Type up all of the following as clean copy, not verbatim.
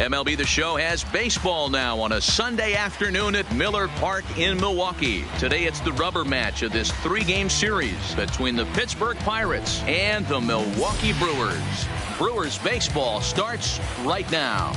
MLB The Show has baseball now on a Sunday afternoon at Miller Park in Milwaukee. Today it's the rubber match of this 3-game series between the Pittsburgh Pirates and the Milwaukee Brewers. Brewers baseball starts right now.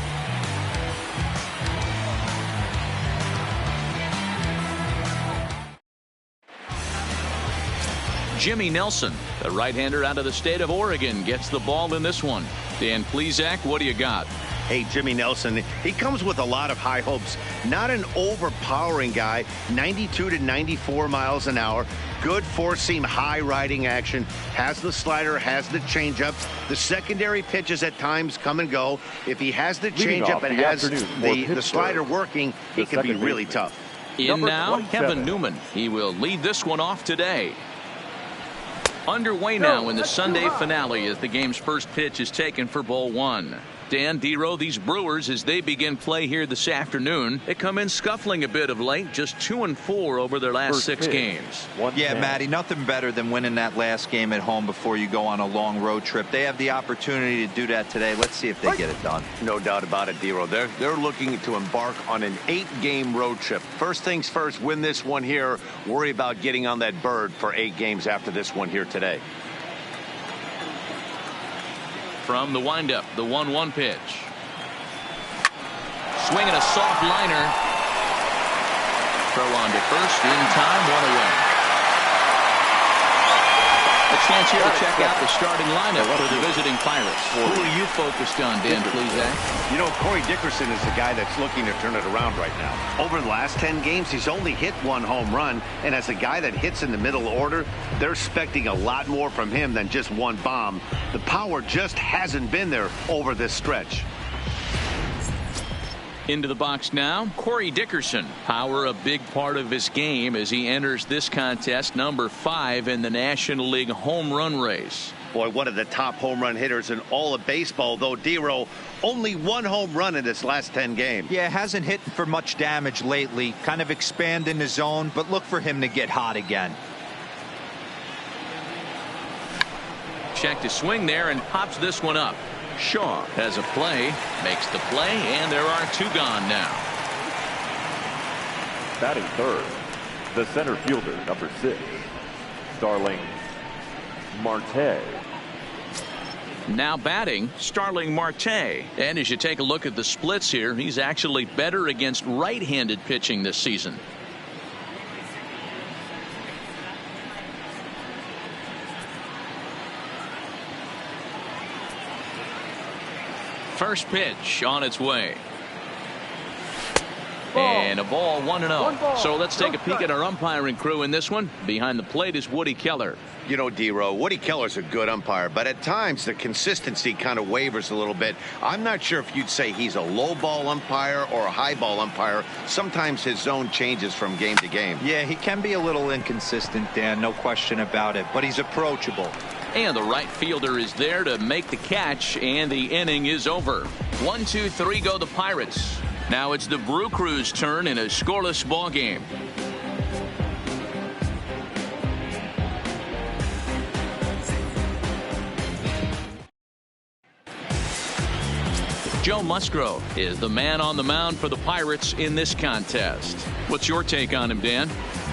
Jimmy Nelson, the right-hander out of the state of Oregon, gets the ball in this one. Dan Plesac, what do you got? Hey, Jimmy Nelson, he comes with a lot of high hopes. Not an overpowering guy, 92 to 94 miles an hour. Good four-seam high riding action. Has the slider, has the changeup. The secondary pitches at times come and go. If he has the changeup and has the slider working, he can be really tough. In now, Kevin Newman. He will lead this one off today. Underway now in the Sunday finale as the game's first pitch is taken for ball one. Dan, D-Row, these Brewers, as they begin play here this afternoon, they come in scuffling a bit of late, just 2-4 over their last 6 games. Yeah, Matty, nothing better than winning that last game at home before you go on a long road trip. They have the opportunity to do that today. Let's see if they get it done. No doubt about it, D-Row. They're looking to embark on an 8-game road trip. First things first, win this one here. Worry about getting on that bird for 8 games after this one here today. From the windup, the 1-1 pitch. Swinging a soft liner. Throw on to first in time, 1 away. A chance here to check out the starting lineup for the visiting Pirates. Who are you focused on, Dan Plesac? You know, Corey Dickerson is the guy that's looking to turn it around right now. Over the last 10 games, he's only hit 1 home run, and as a guy that hits in the middle order, they're expecting a lot more from him than just 1 bomb. The power just hasn't been there over this stretch. Into the box now, Corey Dickerson. Power a big part of his game as he enters this contest, number 5 in the National League home run race. Boy, one of the top home run hitters in all of baseball, though, D-Row, only 1 home run in his last 10 games. Yeah, hasn't hit for much damage lately. Kind of expand in the zone, but look for him to get hot again. Check to swing there and pops this one up. Shaw has a play, makes the play, and there are 2 gone now. Batting third, the center fielder, number 6, Starling Marte. Now batting, Starling Marte. And as you take a look at the splits here, he's actually better against right-handed pitching this season. First pitch on its way. And a ball, 1-0. So let's take a peek at our umpiring crew in this one. Behind the plate is Woody Keller. You know, D-Row, Woody Keller's a good umpire, but at times the consistency kind of wavers a little bit. I'm not sure if you'd say he's a low ball umpire or a high ball umpire. Sometimes his zone changes from game to game. Yeah, he can be a little inconsistent, Dan, no question about it, but he's approachable. And the right fielder is there to make the catch, and the inning is over. 1, 2, 3 go the Pirates. Now it's the Brew Crew's turn in a scoreless ball game. Joe Musgrove is the man on the mound for the Pirates in this contest. What's your take on him, Dan?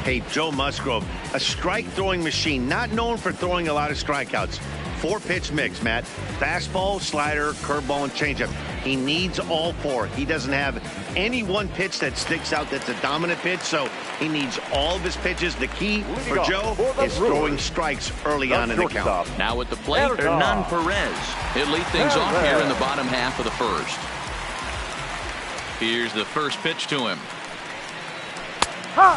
Hey, Joe Musgrove, a strike-throwing machine, not known for throwing a lot of strikeouts. 4-pitch mix, Matt. Fastball, slider, curveball, and changeup. He needs all 4. He doesn't have any one pitch that sticks out that's a dominant pitch, so he needs all of his pitches. The key for Joe is throwing strikes early on in the count. Now at the plate, Hernan Perez. He'll lead things off here in the bottom half of the first. Here's the first pitch to him.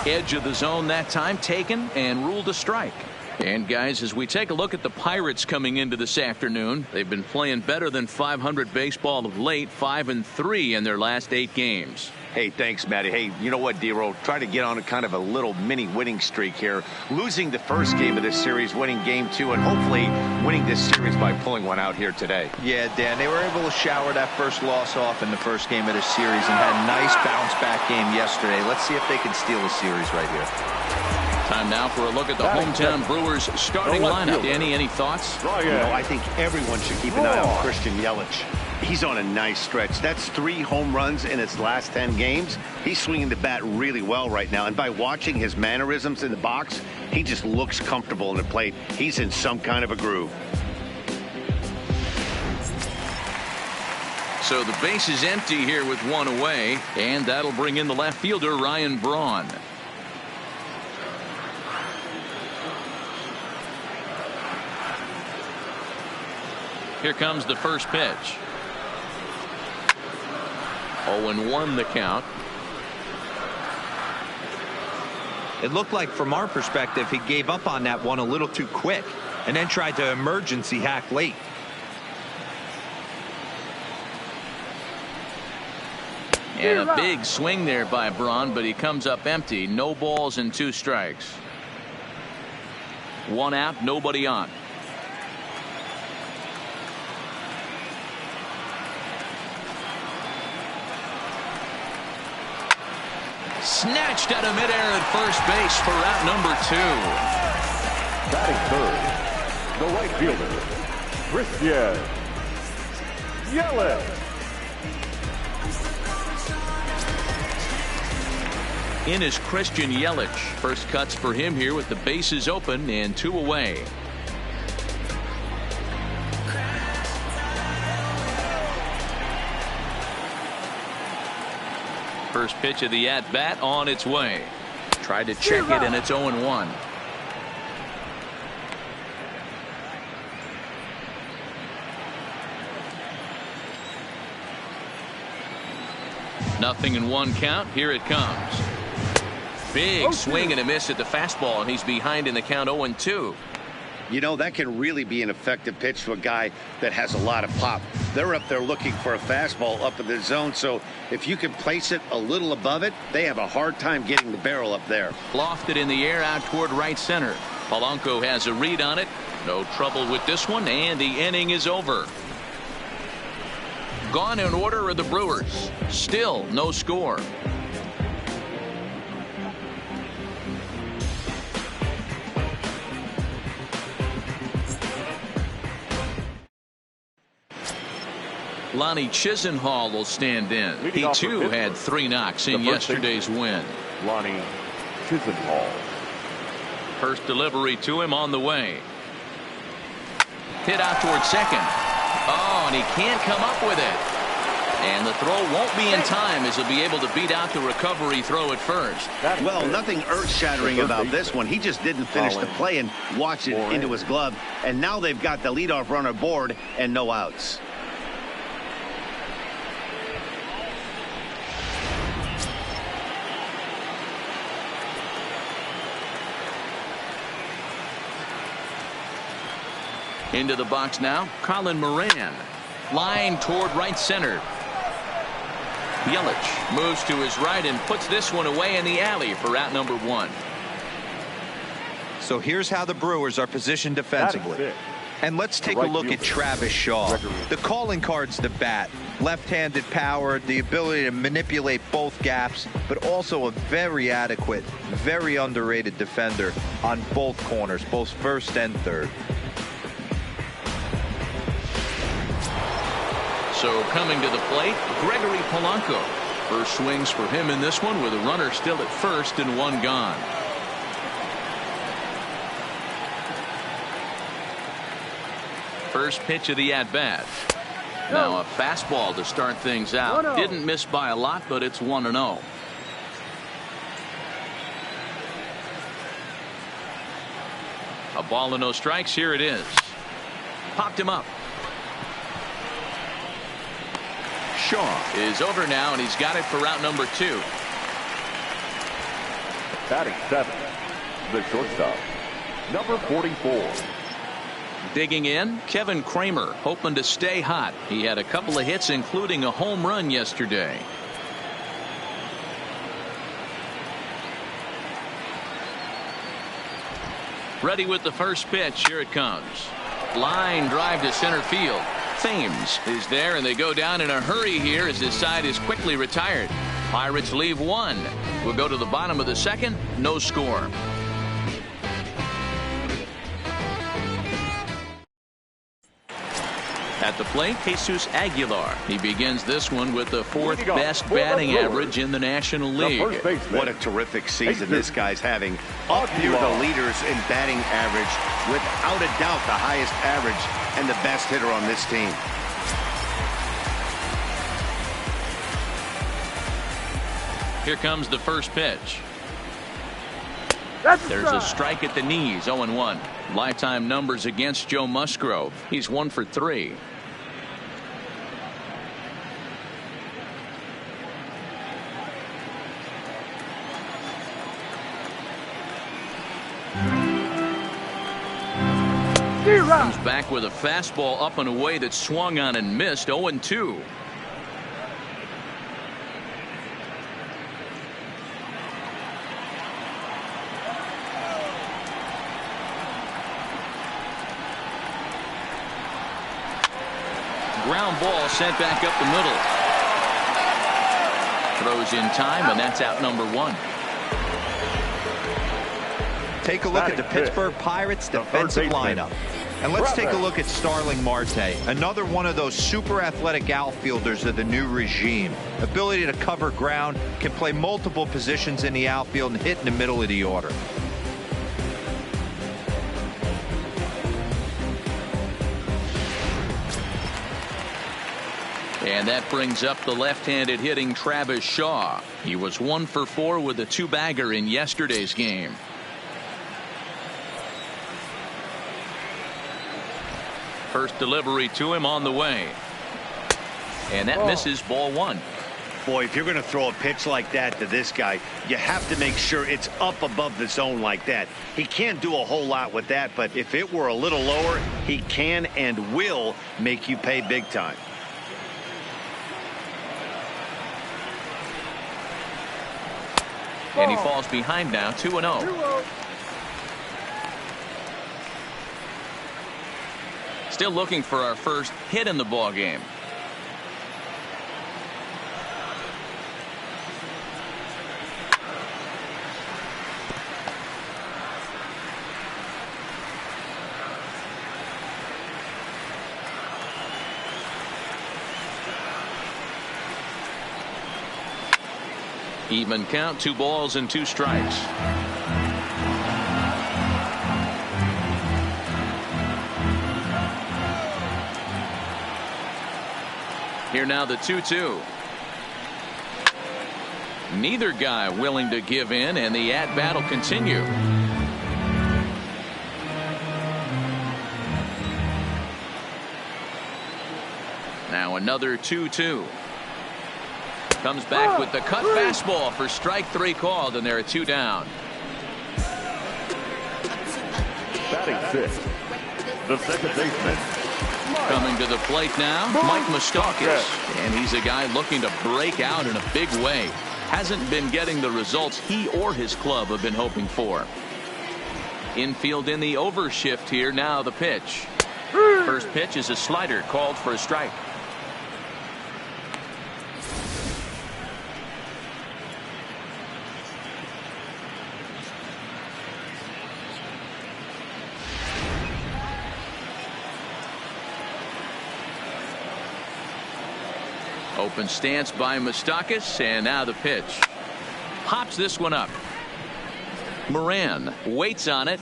Edge of the zone that time, taken and ruled a strike. And guys, as we take a look at the Pirates coming into this afternoon, they've been playing better than .500 baseball of late, 5-3 in their last 8 games. Hey, thanks, Matty. Hey, you know what, D-Row? Try to get on a kind of a little mini winning streak here. Losing the first game of this series, winning game 2, and hopefully winning this series by pulling one out here today. Yeah, Dan, they were able to shower that first loss off in the first game of this series and had a nice bounce-back game yesterday. Let's see if they can steal the series right here. Time now for a look at the hometown Brewers starting lineup. Danny, any thoughts? You know, I think everyone should keep an eye on Christian Yelich. He's on a nice stretch. That's 3 home runs in his last 10 games. He's swinging the bat really well right now. And by watching his mannerisms in the box, he just looks comfortable in the plate. He's in some kind of a groove. So the base is empty here with 1 away, and that'll bring in the left fielder, Ryan Braun. Here comes the first pitch. 0-1 the count. It looked like from our perspective he gave up on that one a little too quick and then tried to emergency hack late. And a big swing there by Braun, but he comes up empty. No balls and 2 strikes. 1 out, nobody on. Snatched out of midair at first base for out number 2. Batting third, the right fielder, Christian Yelich. In is Christian Yelich. First cuts for him here with the bases open and 2 away. First pitch of the at-bat on its way. Tried to check it, and it's 0-1. Nothing in 1 count. Here it comes. Big swing and a miss at the fastball, and he's behind in the count 0-2. You know, that can really be an effective pitch to a guy that has a lot of pop. They're up there looking for a fastball up in the zone, so if you can place it a little above it, they have a hard time getting the barrel up there. Lofted in the air out toward right center. Polanco has a read on it. No trouble with this one, and the inning is over. Gone in order are the Brewers. Still no score. Lonnie Chisenhall will stand in. He too had 3 knocks in yesterday's win. Lonnie Chisenhall. First delivery to him on the way. Hit out toward second. Oh, and he can't come up with it. And the throw won't be in time as he'll be able to beat out the recovery throw at first. Well, nothing earth-shattering about this one. He just didn't finish the play and watched it into his glove. And now they've got the leadoff runner aboard and no outs. Into the box now, Colin Moran. Line toward right center. Yelich moves to his right and puts this one away in the alley for out number 1. So here's how the Brewers are positioned defensively. And let's take a look at Travis Shaw. The calling card's the bat. Left-handed power, the ability to manipulate both gaps, but also a very adequate, very underrated defender on both corners, both first and third. So coming to the plate, Gregory Polanco. First swings for him in this one with a runner still at first and 1 gone. First pitch of the at-bat. Now a fastball to start things out. Didn't miss by a lot, but it's 1-0. A ball and no strikes. Here it is. Popped him up. Shaw is over now, and he's got it for route number 2. Batting 7, the shortstop, number 44. Digging in, Kevin Kramer, hoping to stay hot. He had a couple of hits, including a home run yesterday. Ready with the first pitch. Here it comes. Line drive to center field. Thames is there, and they go down in a hurry here as this side is quickly retired. Pirates leave 1. We'll go to the bottom of the second. No score. At the plate, Jesus Aguilar. He begins this one with the 4th best batting average in the National League. What a terrific season this guy's having. Up near the leaders in batting average. Without a doubt, the highest average and the best hitter on this team. Here comes the first pitch. There's a strike at the knees, 0-1. Lifetime numbers against Joe Musgrove. He's 1 for 3. Comes back with a fastball up and away that swung on and missed, 0-2. Ground ball sent back up the middle. Throws in time, and that's out number 1. Take a look at the Pittsburgh Pirates defensive lineup. And let's take a look at Starling Marte, another one of those super athletic outfielders of the new regime. Ability to cover ground, can play multiple positions in the outfield and hit in the middle of the order. And that brings up the left-handed hitting Travis Shaw. He was 1 for 4 with a 2-bagger in yesterday's game. First delivery to him on the way. And that misses, ball 1. Boy, if you're going to throw a pitch like that to this guy, you have to make sure it's up above the zone like that. He can't do a whole lot with that, but if it were a little lower, he can and will make you pay big time. And he falls behind now, 2-0. Still looking for our first hit in the ball game. Even count, 2 balls and 2 strikes. Here now the 2-2. Neither guy willing to give in, and the at-bat will continue. Now another 2-2. Comes back with the cut fastball for strike 3 called, and there are 2 down. Batting 6th, the second baseman. Coming to the plate now, Mike Moustakas. And he's a guy looking to break out in a big way. Hasn't been getting the results he or his club have been hoping for. Infield in the overshift here, now the pitch. First pitch is a slider called for a strike. Open stance by Moustakas, and now the pitch. Pops this one up. Moran waits on it.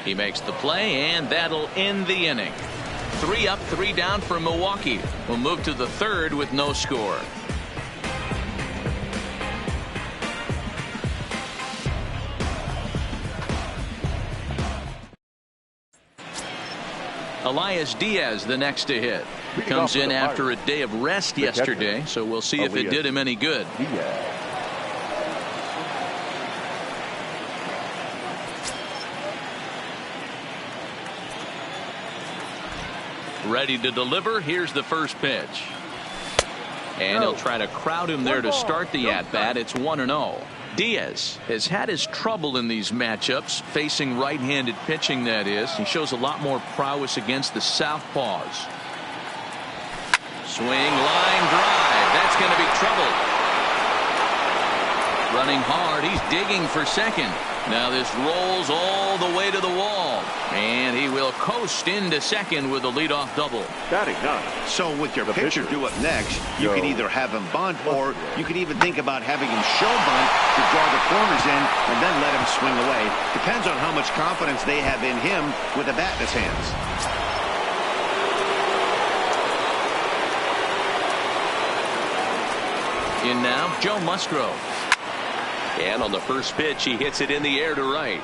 He makes the play, and that'll end the inning. 3 up, 3 down for Milwaukee. We'll move to the 3rd with no score. Elias Diaz the next to hit. Comes in after a day of rest yesterday, so we'll see if it did him any good. Ready to deliver. Here's the first pitch. And he'll try to crowd him there to start the at-bat. It's 1-0. Diaz has had his trouble in these matchups, facing right-handed pitching, that is. He shows a lot more prowess against the southpaws. Swing, line drive. That's going to be trouble. Running hard. He's digging for second. Now this rolls all the way to the wall. And he will coast into second with a leadoff double. Batting ninth. So with your pitcher do it next, you can either have him bunt, or you could even think about having him show bunt to draw the corners in and then let him swing away. Depends on how much confidence they have in him with the bat in his hands. In now, Joe Musgrove. And on the first pitch, he hits it in the air to right.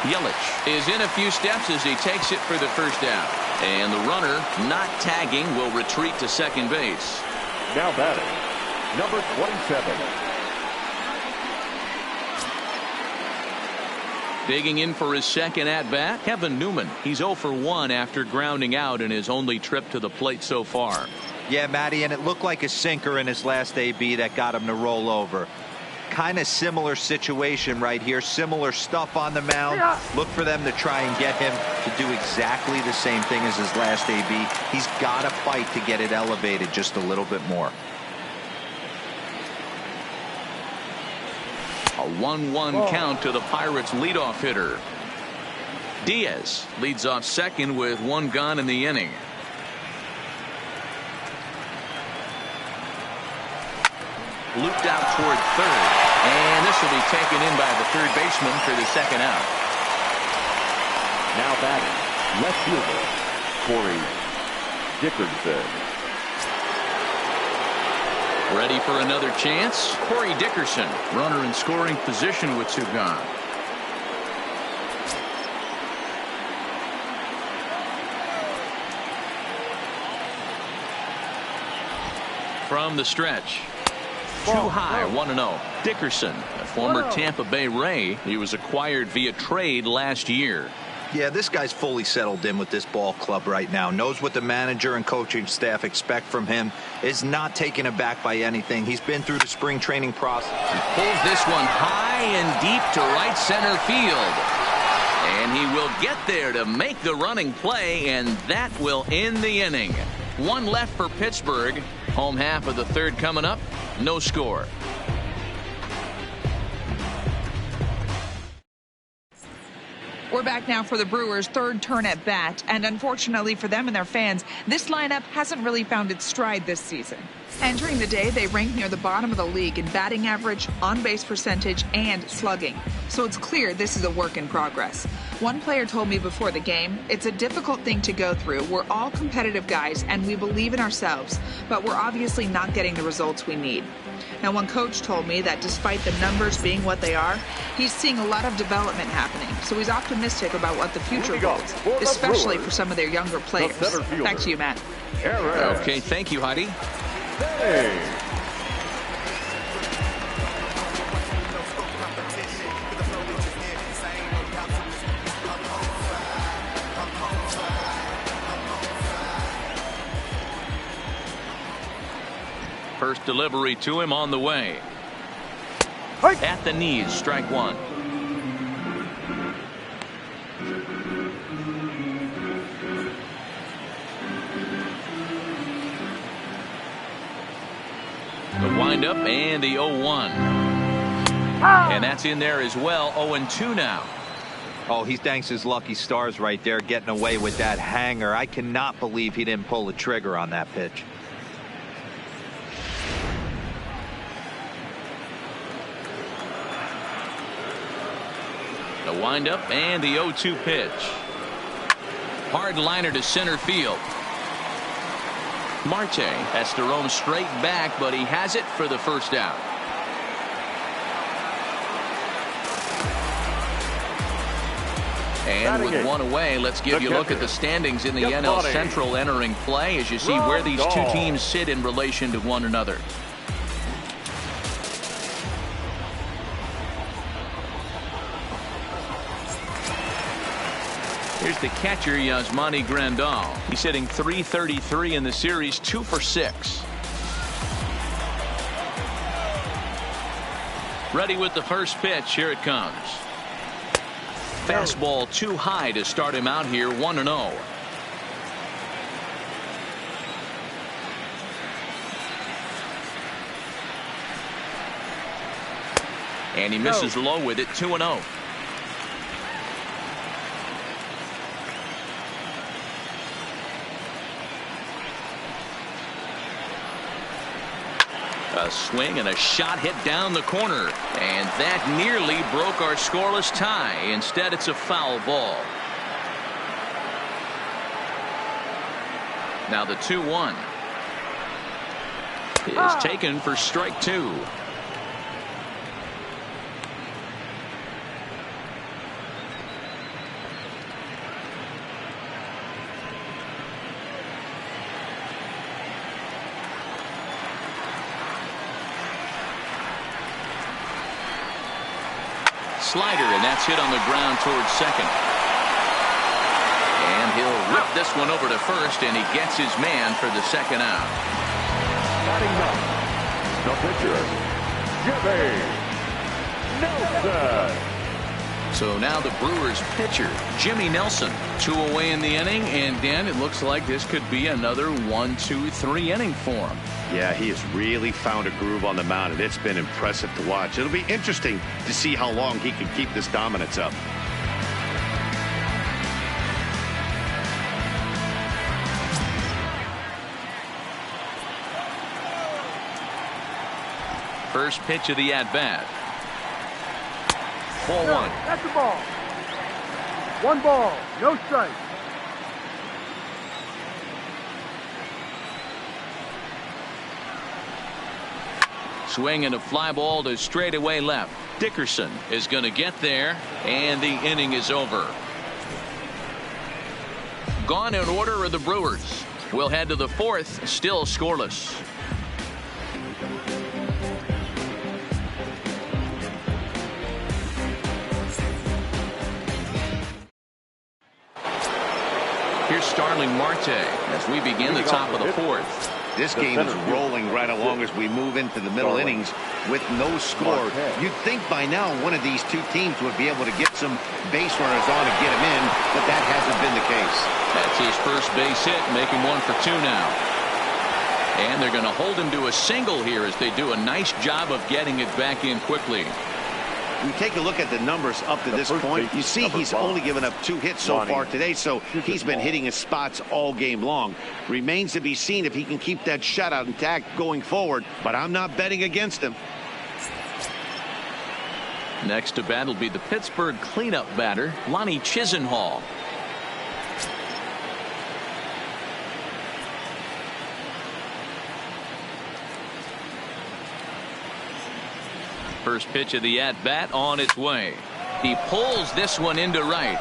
Yelich is in a few steps as he takes it for the first out. And the runner, not tagging, will retreat to second base. Now batting, number 27. Digging in for his second at-bat, Kevin Newman. He's 0 for 1 after grounding out in his only trip to the plate so far. Yeah, Matty, and it looked like a sinker in his last AB that got him to roll over. Kind of similar situation right here. Similar stuff on the mound. Look for them to try and get him to do exactly the same thing as his last AB. He's got to fight to get it elevated just a little bit more. A 1-1 count to the Pirates leadoff hitter. Diaz leads off second with one gone in the inning. Looped out toward third, and this will be taken in by the third baseman for the second out. Now batting, left fielder, Corey Dickerson. Ready for another chance? Corey Dickerson, runner in scoring position with two gone. From the stretch. Too high, 1-0. Dickerson, a former Tampa Bay Ray. He was acquired via trade last year. Yeah, this guy's fully settled in with this ball club right now. Knows what the manager and coaching staff expect from him. Is not taken aback by anything. He's been through the spring training process. He pulls this one high and deep to right center field. And he will get there to make the running play, and that will end the inning. One left for Pittsburgh. Home half of the third coming up. No score. We're back now for the Brewers' third turn at bat, and unfortunately for them and their fans, this lineup hasn't really found its stride this season. Entering the day, they ranked near the bottom of the league in batting average, on-base percentage, and slugging. So it's clear this is a work in progress. One player told me before the game, it's a difficult thing to go through. We're all competitive guys, and we believe in ourselves, but we're obviously not getting the results we need. Now, one coach told me that despite the numbers being what they are, he's seeing a lot of development happening. So he's optimistic about what the future holds, especially for some of their younger players. Back to you, Matt. Okay, thank you, Heidi. Hey. First delivery to him on the way. At the knees, strike one. The windup and the 0-1. And that's in there as well. 0-2 now. Oh, he thanks his lucky stars right there, getting away with that hanger. I cannot believe he didn't pull the trigger on that pitch. The windup and the 0-2 pitch. Hard liner to center field. Marte has to roam straight back, but he has it for the first out. And with one away, let's give you a look at the standings in the NL Central entering play as you see where these two teams sit in relation to one another. Here's the catcher, Yasmani Grandal. He's hitting .333 in the series, 2 for 6. Ready with the first pitch. Here it comes. Fastball too high to start him out here, 1-0. And he misses low with it, 2-0. A swing and a shot hit down the corner, and that nearly broke our scoreless tie. Instead, it's a foul ball. Now the 2-1 is taken for strike 2. Slider, and that's hit on the ground towards second. And he'll rip this one over to first, and he gets his man for the second out. Batting ninth, the pitcher, Jimmy Nelson. So now the Brewers pitcher, Jimmy Nelson, 2 away in the inning, and Dan, it looks like this could be another 1-2-3 inning for him. Yeah, he has really found a groove on the mound, and it's been impressive to watch. It'll be interesting to see how long he can keep this dominance up. First pitch of the at-bat. Ball 1. That's the ball. 1 ball, no strike. Swing and a fly ball to straightaway left. Dickerson is going to get there, and the inning is over. Gone in order are the Brewers. We'll head to the 4th, still scoreless. Here's Starling Marte as we begin the top of the 4th. This game is rolling right along as we move into the middle innings with no score. You'd think by now one of these two teams would be able to get some base runners on and get him in, but that hasn't been the case. That's his first base hit, making 1 for 2 now. And they're going to hold him to a single here as they do a nice job of getting it back in quickly. We take a look at the numbers up to this point. You see he's only given up 2 hits so far today, so he's been hitting his spots all game long. Remains to be seen if he can keep that shutout intact going forward, but I'm not betting against him. Next to bat will be the Pittsburgh cleanup batter, Lonnie Chisenhall. First pitch of the at-bat on its way. He pulls this one into right.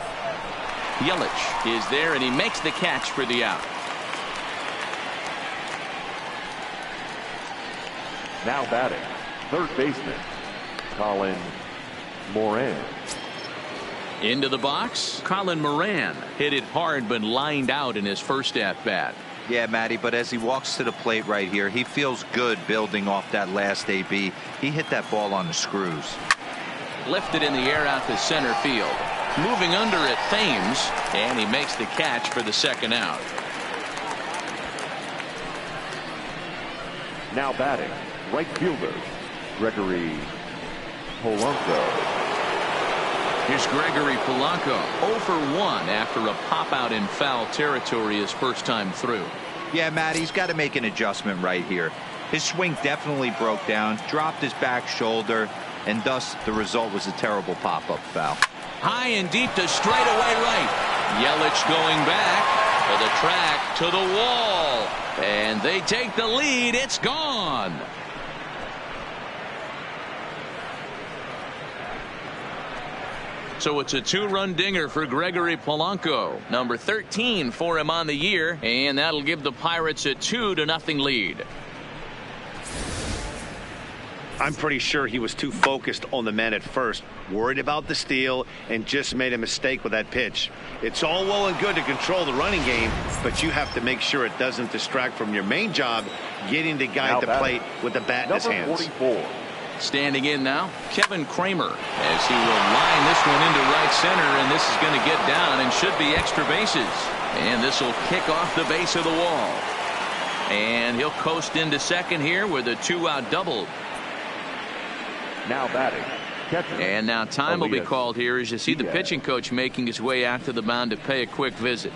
Yelich is there, and he makes the catch for the out. Now batting, third baseman, Colin Moran. Into the box, Colin Moran hit it hard but lined out in his first at-bat. Yeah, Matty, but as he walks to the plate right here, he feels good building off that last AB. He hit that ball on the screws. Lifted in the air out to center field. Moving under at Thames, and he makes the catch for the second out. Now batting, right fielder, Gregory Polanco. Here's Gregory Polanco, 0 for 1 after a pop-out in foul territory his first time through. Yeah, Matt, he's got to make an adjustment right here. His swing definitely broke down, dropped his back shoulder, and thus the result was a terrible pop-up foul. High and deep to straightaway right. Yelich going back to the track, to the wall. And they take the lead. It's gone. So it's a 2-run dinger for Gregory Polanco, number 13 for him on the year, and that'll give the Pirates a 2-0 lead. I'm pretty sure he was too focused on the man at first, worried about the steal, and just made a mistake with that pitch. It's all well and good to control the running game, but you have to make sure it doesn't distract from your main job, getting the guy at the plate with the bat in his hands. 44. Standing in now, Kevin Kramer, as he will line this one into right center, and this is going to get down and should be extra bases. And this will kick off the base of the wall. And he'll coast into second here with a 2-out double. Now batting, catcher. And now time will be called here as you see the Diaz. pitching coach making his way out to the mound to pay a quick visit.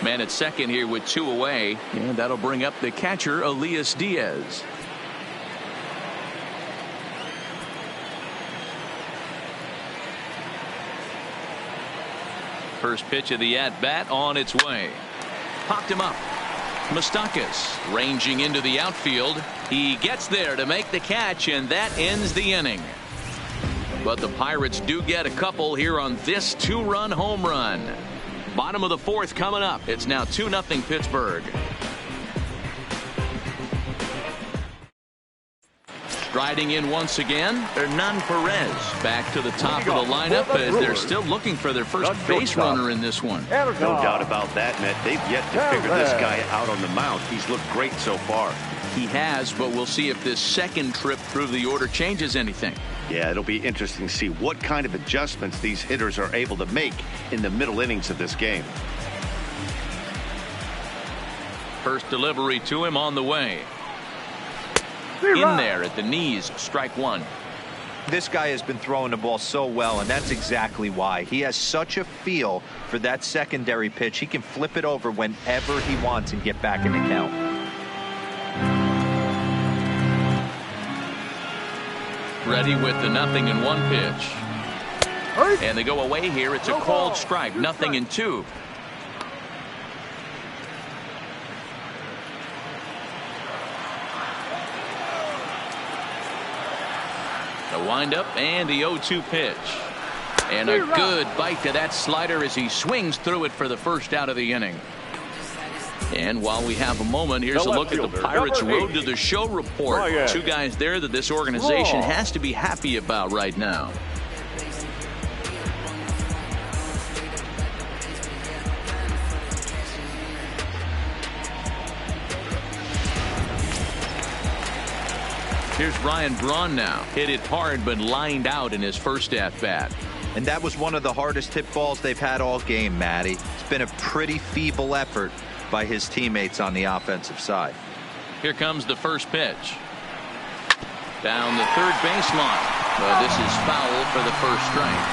Man at second here with 2 away, and that'll bring up the catcher, Elias Diaz. First pitch of the at-bat on its way. Popped him up. Moustakas ranging into the outfield. He gets there to make the catch, and that ends the inning. But the Pirates do get a couple here on this 2-run home run. Bottom of the 4th coming up. It's now 2-0 Pittsburgh. Striding in once again, Hernan Perez back to the top of the lineup as they're still looking for their first base runner in this one. No doubt about that, Matt. They've yet to figure this guy out on the mound. He's looked great so far. He has, but we'll see if this second trip through the order changes anything. Yeah, it'll be interesting to see what kind of adjustments these hitters are able to make in the middle innings of this game. First delivery to him on the way. In there at the knees, strike 1. This guy has been throwing the ball so well, and that's exactly why. He has such a feel for that secondary pitch. He can flip it over whenever he wants and get back in the count. Ready with the 0-1 pitch. And they go away here. It's a called strike. 0-2. The windup and the 0-2 pitch. And a good bite to that slider as he swings through it for the first out of the inning. And while we have a moment, here's a look at the Pirates' Road to the Show report. 2 guys there that this organization has to be happy about right now. Here's Ryan Braun now. Hit it hard but lined out in his first at-bat. And that was one of the hardest hit balls they've had all game, Matty. It's been a pretty feeble effort by his teammates on the offensive side. Here comes the first pitch. Down the third baseline. But this is foul for the first strike.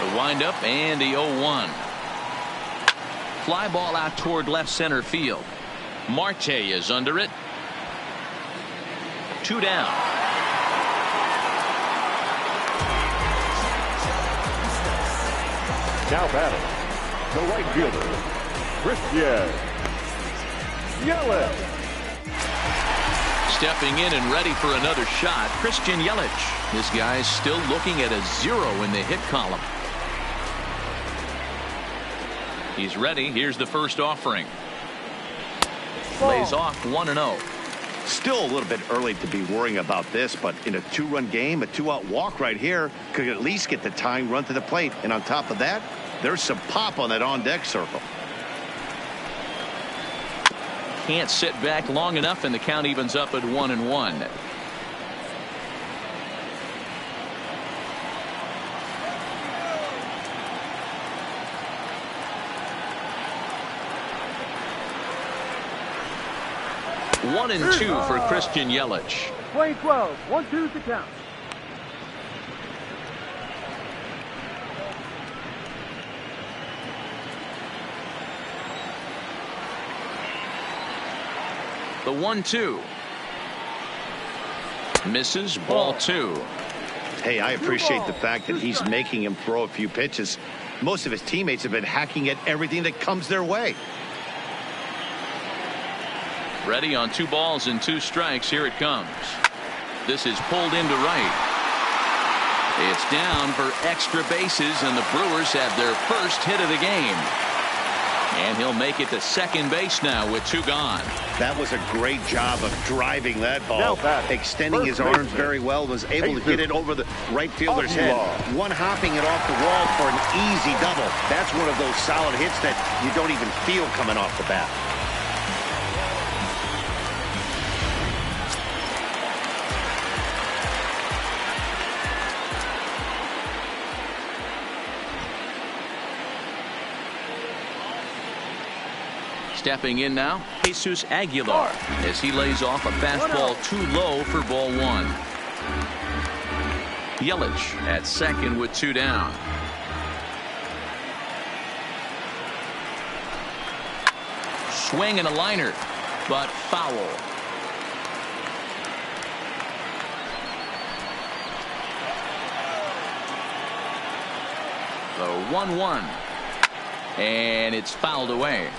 The windup and the 0-1. Fly ball out toward left center field. Marte is under it. 2 down. Now batting, the right fielder, Christian Yelich. Stepping in and ready for another shot, Christian Yelich. This guy's still looking at a 0 in the hit column. He's ready. Here's the first offering. Lays off 1-0. Still a little bit early to be worrying about this, but in a 2-run game, a 2-out walk right here could at least get the tying run to the plate. And on top of that, there's some pop on that on-deck circle. Can't sit back long enough, and the count evens up at 1-1. One and 2 for Christian Yelich. 20-12, 1-2 to count. The 1-2. Misses, ball 2. Hey, I appreciate the fact that he's making him throw a few pitches. Most of his teammates have been hacking at everything that comes their way. Ready on 2 balls and 2 strikes. Here it comes. This is pulled into right. It's down for extra bases, and the Brewers have their first hit of the game. And he'll make it to second base now with 2 gone. That was a great job of driving that ball. Extending his arms very well, was able to get it over the right fielder's head. One hopping it off the wall for an easy double. That's one of those solid hits that you don't even feel coming off the bat. Stepping in now, Jesus Aguilar, as he lays off a fastball too low for ball one. Yelich at second with 2 down. Swing and a liner, but foul. The 1-1, and it's fouled away.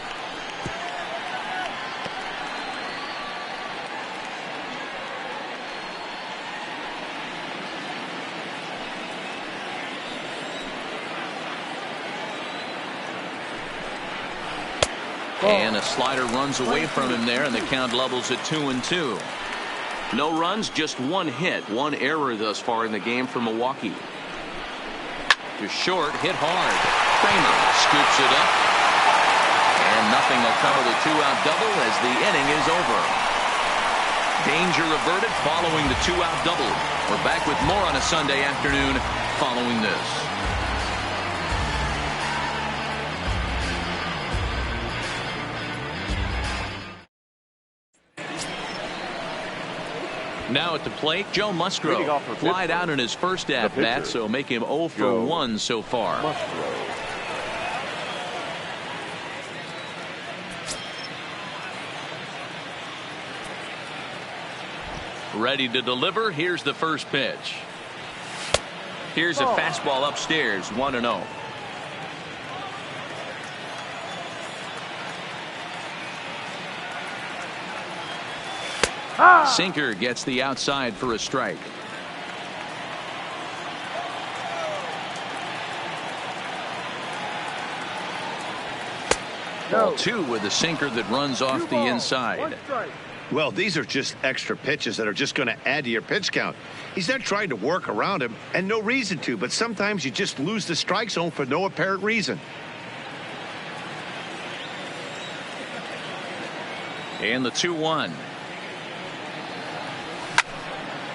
And a slider runs away from him there, and the count levels at 2-2. No runs, just 1 hit, 1 error thus far in the game for Milwaukee. To short, hit hard. Kramer scoops it up, and nothing will cover the 2-out double as the inning is over. Danger averted following the 2-out double. We're back with more on a Sunday afternoon following this. Now at the plate, Joe Musgrove flied out in his first at-bat, so make him 0 for 1 so far. Ready to deliver. Here's the first pitch. Here's a fastball upstairs, 1-0. Sinker gets the outside for a strike. Ball 2 with a sinker that runs off the inside. Well, these are just extra pitches that are just going to add to your pitch count. He's not trying to work around him, and no reason to, but sometimes you just lose the strike zone for no apparent reason. And the 2-1.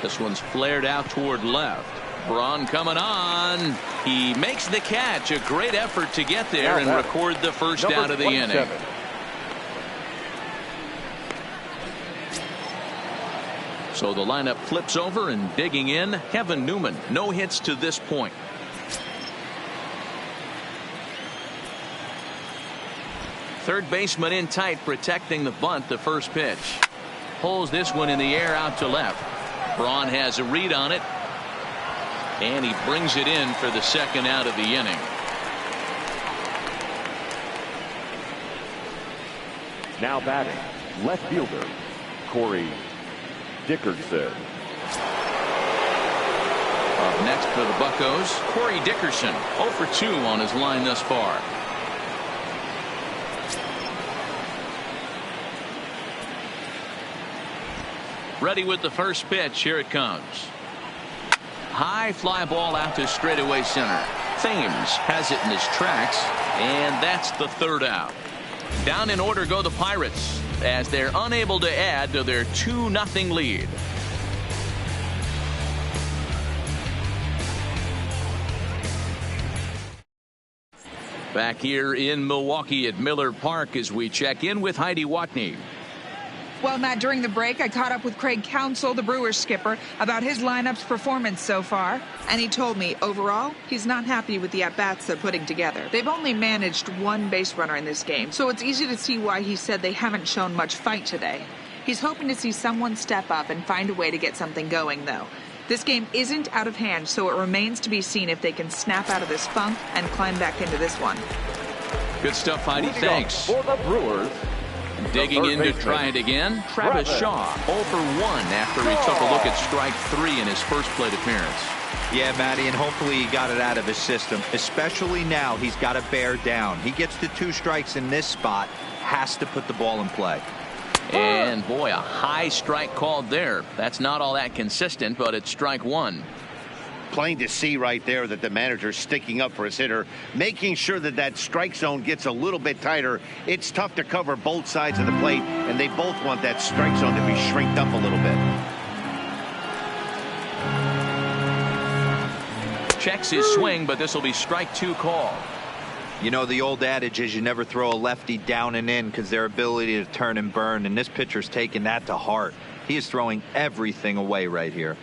This one's flared out toward left. Braun coming on. He makes the catch. A great effort to get there and record the first out of the inning. So the lineup flips over, and digging in, Kevin Newman. No hits to this point. Third baseman in tight, protecting the bunt. The first pitch. Pulls this one in the air out to left. Braun has a read on it, and he brings it in for the second out of the inning. Now batting, left fielder, Corey Dickerson. Up next for the Buccos, Corey Dickerson, 0 for 2 on his line thus far. Ready with the first pitch. Here it comes. High fly ball out to straightaway center. Thames has it in his tracks, and that's the third out. Down in order go the Pirates as they're unable to add to their 2-0 lead. Back here in Milwaukee at Miller Park as we check in with Heidi Watney. Well, Matt, during the break, I caught up with Craig Counsell, the Brewers skipper, about his lineup's performance so far. And he told me, overall, he's not happy with the at-bats they're putting together. They've only managed 1 base runner in this game, so it's easy to see why he said they haven't shown much fight today. He's hoping to see someone step up and find a way to get something going, though. This game isn't out of hand, so it remains to be seen if they can snap out of this funk and climb back into this one. Good stuff, Heidi. Thanks. For the Brewers, digging in to try it again, Travis Shaw 0 for 1 after he took a look at strike 3 in his first plate appearance. Yeah, Matty, and hopefully he got it out of his system, especially now he's got to bear down. He gets the 2 strikes in this spot, has to put the ball in play. And boy, a high strike called there. That's not all that consistent, but it's strike 1. Plain to see right there that the manager's sticking up for his hitter, making sure that that strike zone gets a little bit tighter. It's tough to cover both sides of the plate, and they both want that strike zone to be shrinked up a little bit. Checks his swing, but this will be strike 2 call. You know, the old adage is you never throw a lefty down and in because their ability to turn and burn, and this pitcher's taking that to heart. He is throwing everything away right here.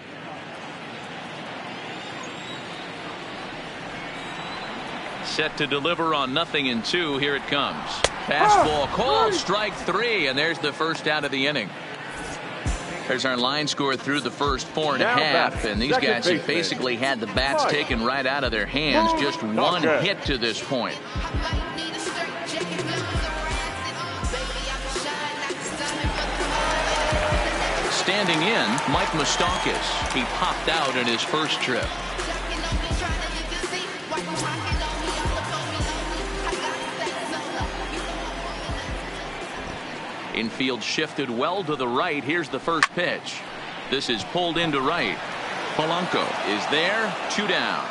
Set to deliver on 0-2. Here it comes. Fastball called, strike 3, and there's the first out of the inning. There's our line score through the first 4.5, and these guys have basically had the bats taken right out of their hands. Just one hit to this point. Standing in, Mike Moustakas. He popped out in his first trip. Infield shifted well to the right. Here's the first pitch. This is pulled into right. Polanco is there. 2 down.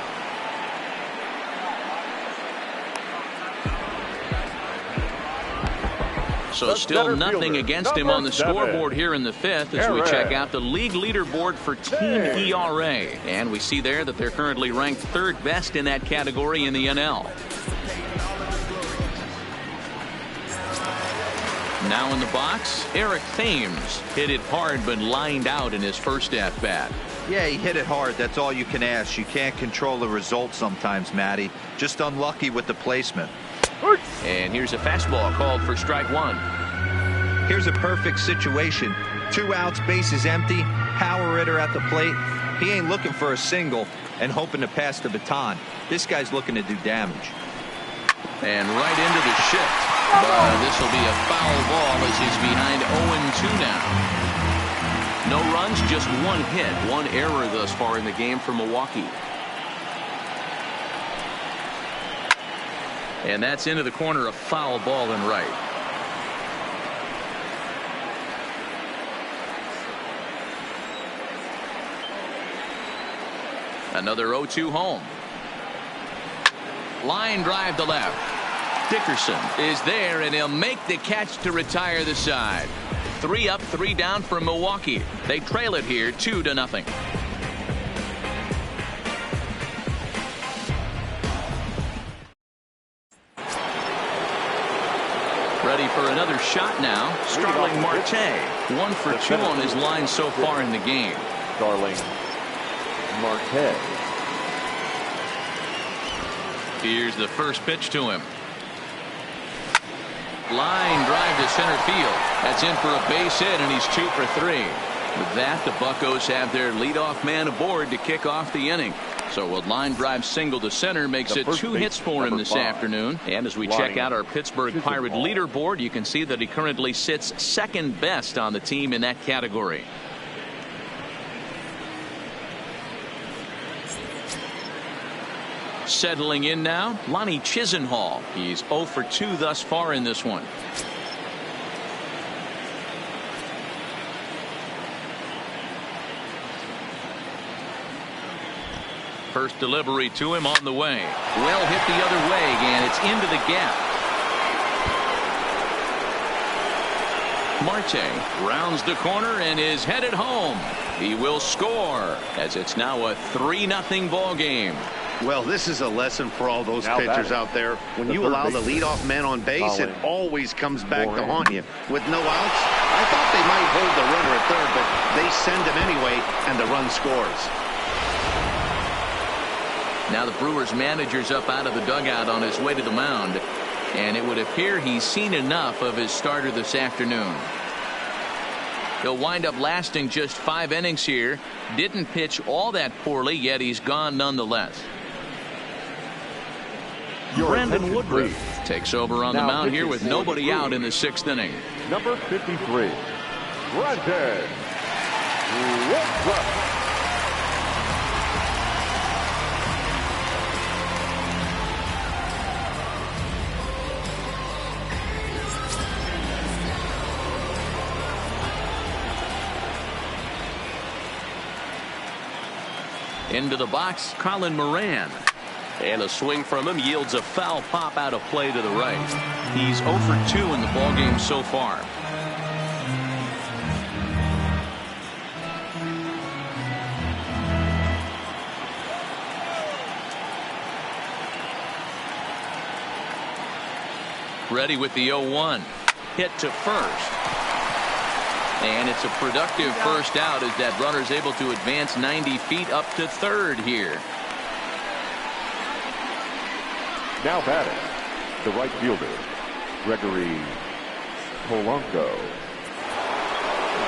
So still nothing against him on the scoreboard here in the 5th as we check out the league leaderboard for team ERA. And we see there that they're currently ranked 3rd best in that category in the NL. Now in the box, Eric Thames hit it hard but lined out in his first at-bat. Yeah, he hit it hard. That's all you can ask. You can't control the result sometimes, Matty. Just unlucky with the placement. And here's a fastball called for strike 1. Here's a perfect situation. 2 outs, bases empty, power hitter at the plate. He ain't looking for a single and hoping to pass the baton. This guy's looking to do damage. And right into the shift. But this will be a foul ball as he's behind 0-2 now. No runs, just 1 hit, 1 error thus far in the game for Milwaukee. And that's into the corner, a foul ball and right. Another 0-2 home. Line drive to left. Dickerson is there, and he'll make the catch to retire the side. 3 up, 3 down for Milwaukee. They trail it here 2-0. Ready for another shot now. Starling Marte. 1 for 2 on his line so far in the game. Starling Marte. Here's the first pitch to him. Line drive to center field. That's in for a base hit, and he's 2 for 3. With that, the Buccos have their leadoff man aboard to kick off the inning. So a line drive single to center makes it 2 hits for him this afternoon. And as we check out our Pittsburgh Pirate leaderboard, you can see that he currently sits 2nd best on the team in that category. Settling in now, Lonnie Chisenhall. He's 0 for 2 thus far in this one. First delivery to him on the way. Well hit the other way, and it's into the gap. Marte rounds the corner and is headed home. He will score as it's now a 3-0 ball game. Well, this is a lesson for all those pitchers out there. When you allow the leadoff man on base, it always comes back to haunt you. With no outs, I thought they might hold the runner at third, but they send him anyway, and the run scores. Now the Brewers manager's up out of the dugout on his way to the mound, and it would appear he's seen enough of his starter this afternoon. He'll wind up lasting just 5 innings here. Didn't pitch all that poorly, yet he's gone nonetheless. Brandon Woodruff takes over on the mound here with nobody out in the 6th inning. Number 53, Brandon Woodruff. Into the box, Colin Moran. And a swing from him yields a foul pop out of play to the right. He's 0 for 2 in the ballgame so far. Ready with the 0-1. Hit to first. And it's a productive first out as that runner's able to advance 90 feet up to third here. Now batting, the right fielder, Gregory Polanco.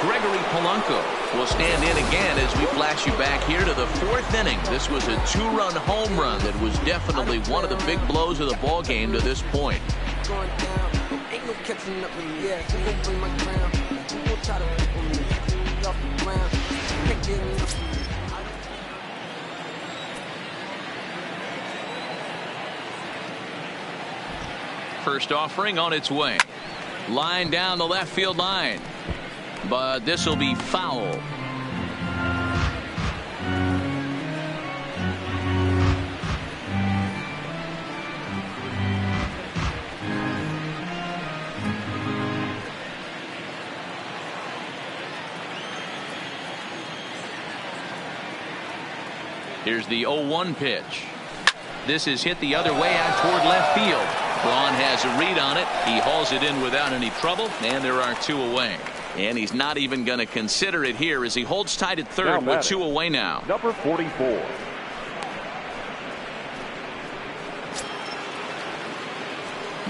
Gregory Polanco will stand in again as we flash you back here to the fourth inning. This was a two-run home run that was definitely one of the big blows of the ball game to this point. First offering on its way. Line down the left field line. But this will be foul. Here's the 0-1 pitch. This is hit the other way out toward left field. Braun has a read on it. He hauls it in without any trouble, and there are two away. And he's not even going to consider it here as he holds tight at third with two away now. Number 44.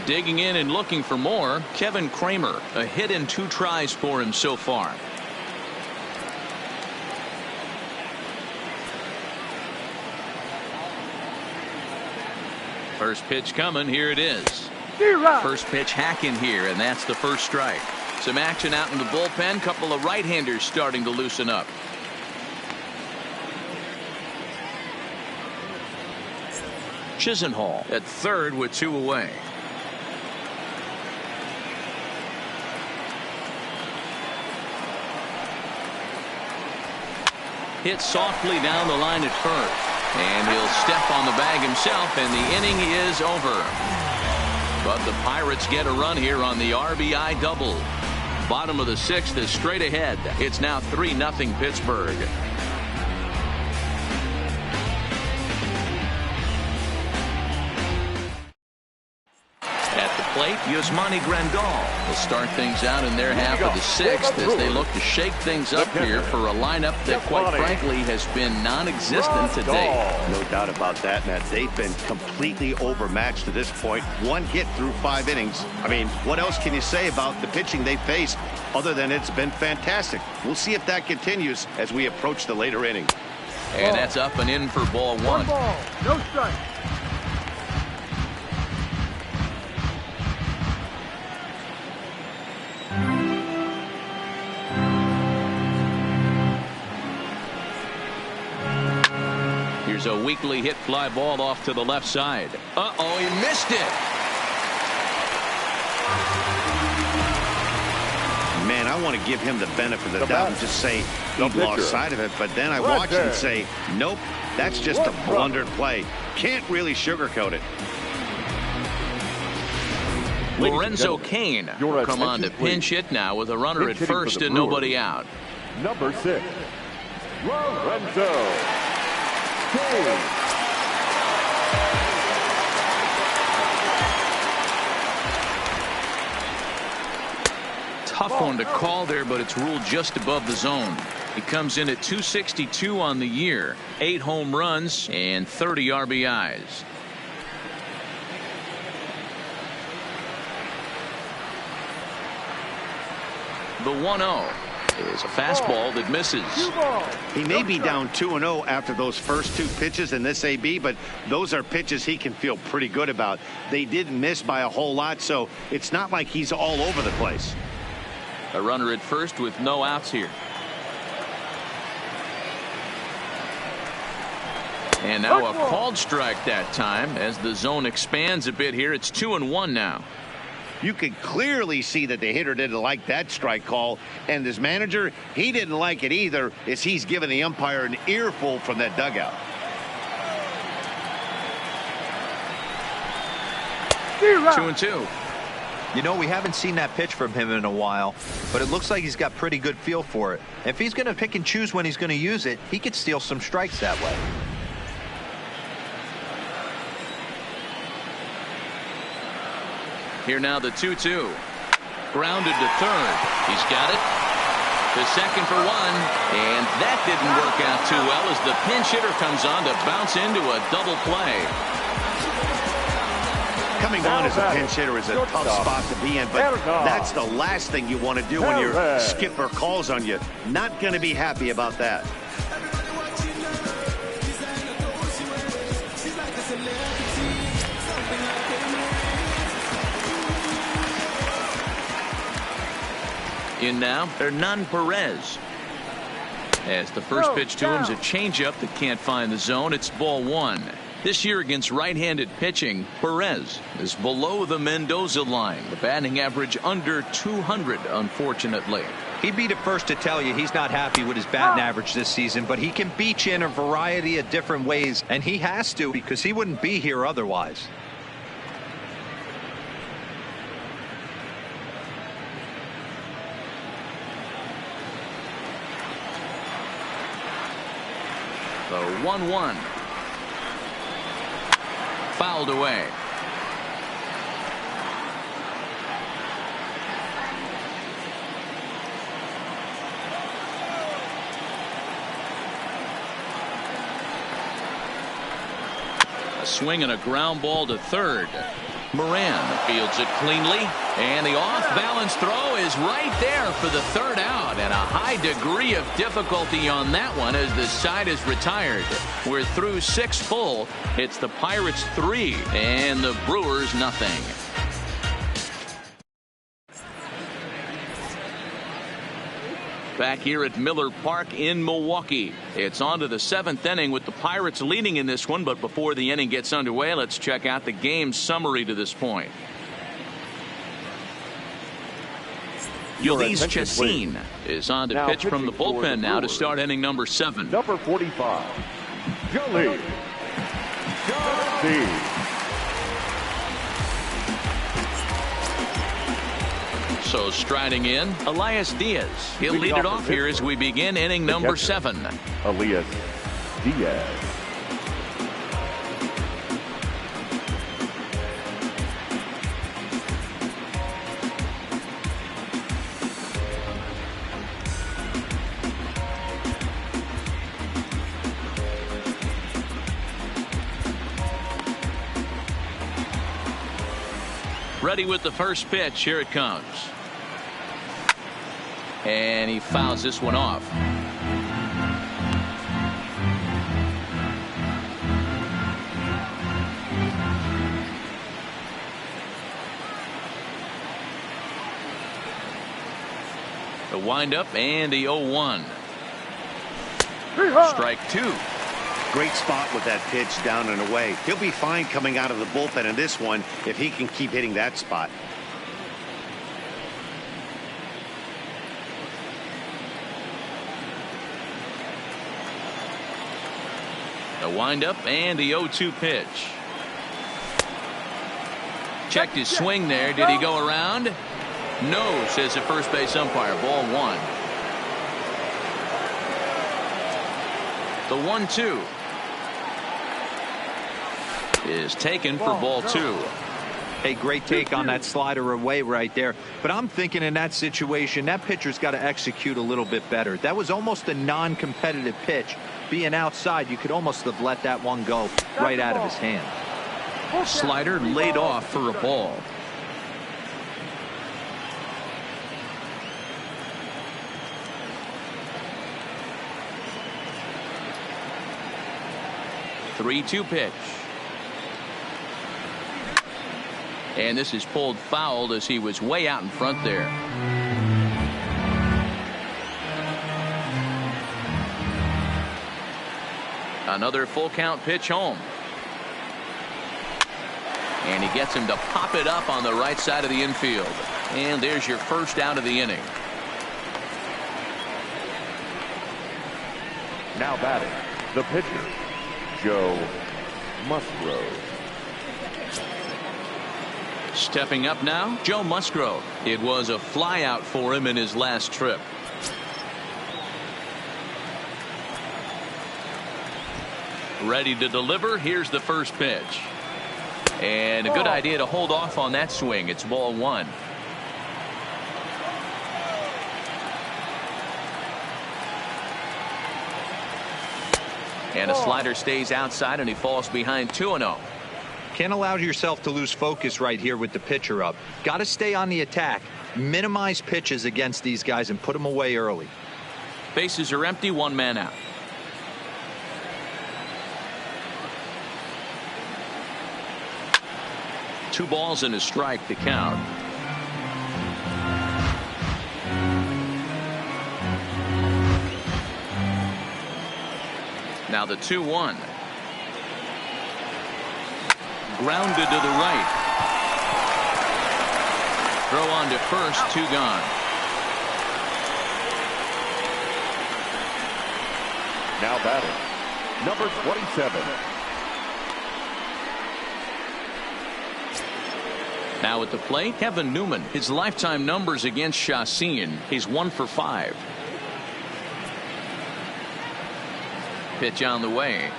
Digging in and looking for more, Kevin Kramer. A hit and 2 tries for him so far. First pitch coming. Here it is. First pitch hacking here, and that's the first strike. Some action out in the bullpen. Couple of right-handers starting to loosen up. Chisenhall at third with 2 away. Hit softly down the line at first. And he'll step on the bag himself, and the inning is over. But the Pirates get a run here on the RBI double. Bottom of the 6th is straight ahead. It's now 3-0 Pittsburgh. At the plate, Yasmani Grandal will start things out in their half of the 6th as they look to shake things up here for a lineup that, quite frankly, has been non-existent today. No doubt about that, Matt. They've been completely overmatched to this point. 1 hit through 5 innings. I mean, what else can you say about the pitching they faced other than it's been fantastic? We'll see if that continues as we approach the later innings. And that's up and in for ball 1. 1 ball, no strike. Here's a weakly hit fly ball off to the left side. Uh-oh, he missed it. Man, I want to give him the benefit of the doubt and just say he lost sight of it. But then I watch it and say, nope, that's just a blundered play. Can't really sugarcoat it. Lorenzo Cain will come on to pinch hit now with a runner at first and nobody out. Number 6, Lorenzo Cain. Tough one to call there, but it's ruled just above the zone. He comes in at 262 on the year, 8 home runs and 30 RBIs. The 1-0 is a fastball that misses. He may be down 2-0 after those first 2 pitches in this AB, but those are pitches he can feel pretty good about. They didn't miss by a whole lot, so it's not like he's all over the place. A runner at first with no outs here. And now a called strike that time as the zone expands a bit here. It's 2-1 now. You could clearly see that the hitter didn't like that strike call, and his manager, he didn't like it either, as he's giving the umpire an earful from that dugout. 2-2. You know, we haven't seen that pitch from him in a while, but it looks like he's got pretty good feel for it. If he's going to pick and choose when he's going to use it, he could steal some strikes that way. Here now the 2-2. Grounded to third. He's got it. To second for one. And that didn't work out too well as the pinch hitter comes on to bounce into a double play. Coming on as a pinch hitter is a tough spot to be in, but that's the last thing you want to do when your skipper calls on you. Not going to be happy about that. In now, Hernan Perez. As the first pitch to him is a changeup that can't find the zone. It's ball one. This year against right-handed pitching, Perez is below the Mendoza line. The batting average under 200, unfortunately. He'd be the first to tell you he's not happy with his batting average this season, but he can beat you in a variety of different ways, and he has to because he wouldn't be here otherwise. The 1-1. Fouled away. A swing and a ground ball to third. Moran fields it cleanly, and the off-balance throw is right there for the third out, and a high degree of difficulty on that one as the side is retired. We're through 6 full. It's the Pirates 3 and the Brewers nothing. Back here at Miller Park in Milwaukee. It's on to the 7th inning with the Pirates leading in this one, but before the inning gets underway, let's check out the game summary to this point. Ulysses Chassin is on to pitch from the bullpen now to start inning number 7. Number 45, Ulysses Chassin. So striding in, Elias Diaz. He'll lead it off here as we begin inning number 7. Elias Diaz. Ready with the first pitch. Here it comes. And he fouls this one off. The windup and the 0-1. Strike 2. Great spot with that pitch down and away. He'll be fine coming out of the bullpen in this one if he can keep hitting that spot. The windup and the 0-2 pitch. Checked his swing there. Did he go around? No, says the first base umpire. Ball 1. The 1-2 is taken for ball 2. A great take on that slider away right there. But I'm thinking in that situation, that pitcher's got to execute a little bit better. That was almost a non-competitive pitch. Being outside, you could almost have let that one go right out of his hand. Slider laid off for a ball. The 3-2 pitch. And this is pulled fouled as he was way out in front there. Another full count pitch home. And he gets him to pop it up on the right side of the infield. And there's your first out of the inning. Now batting, the pitcher, Joe Musgrove. Stepping up now, Joe Musgrove. It was a flyout for him in his last trip. Ready to deliver. Here's the first pitch. And a good idea to hold off on that swing. It's ball one. And a slider stays outside, and he falls behind 2-0. Can't allow yourself to lose focus right here with the pitcher up. Got to stay on the attack. Minimize pitches against these guys and put them away early. Bases are empty, one man out. Two balls and a strike to count. Now the 2-1. Grounded to the right. Throw on to first, two gone. Now batting, number 27. Now at the plate, Kevin Newman. His lifetime numbers against Chacin. He's 1 for 5. Pitch on the way.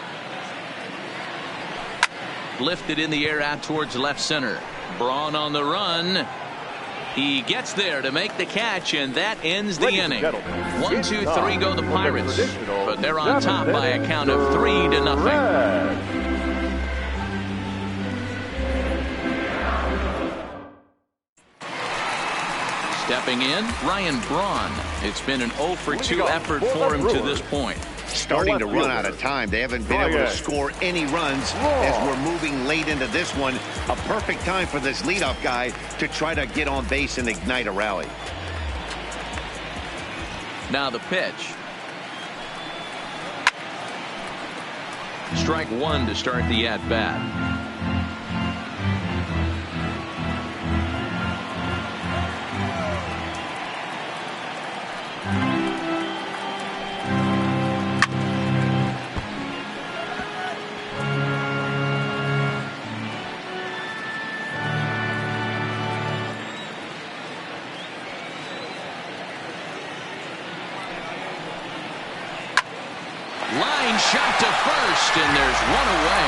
Lifted in the air out towards left center. Braun on the run. He gets there to make the catch, and that ends the inning. 1, 2, 3 go the Pirates, but they're on top by a count of 3-0. Stepping in, Ryan Braun. It's been an 0 for 2 effort for him to this point. Starting to run out of time. They haven't been able to score any runs as we're moving late into this one. A perfect time for this leadoff guy to try to get on base and ignite a rally. Now the pitch. Strike one to start the at-bat. Line shot to first, and there's one away.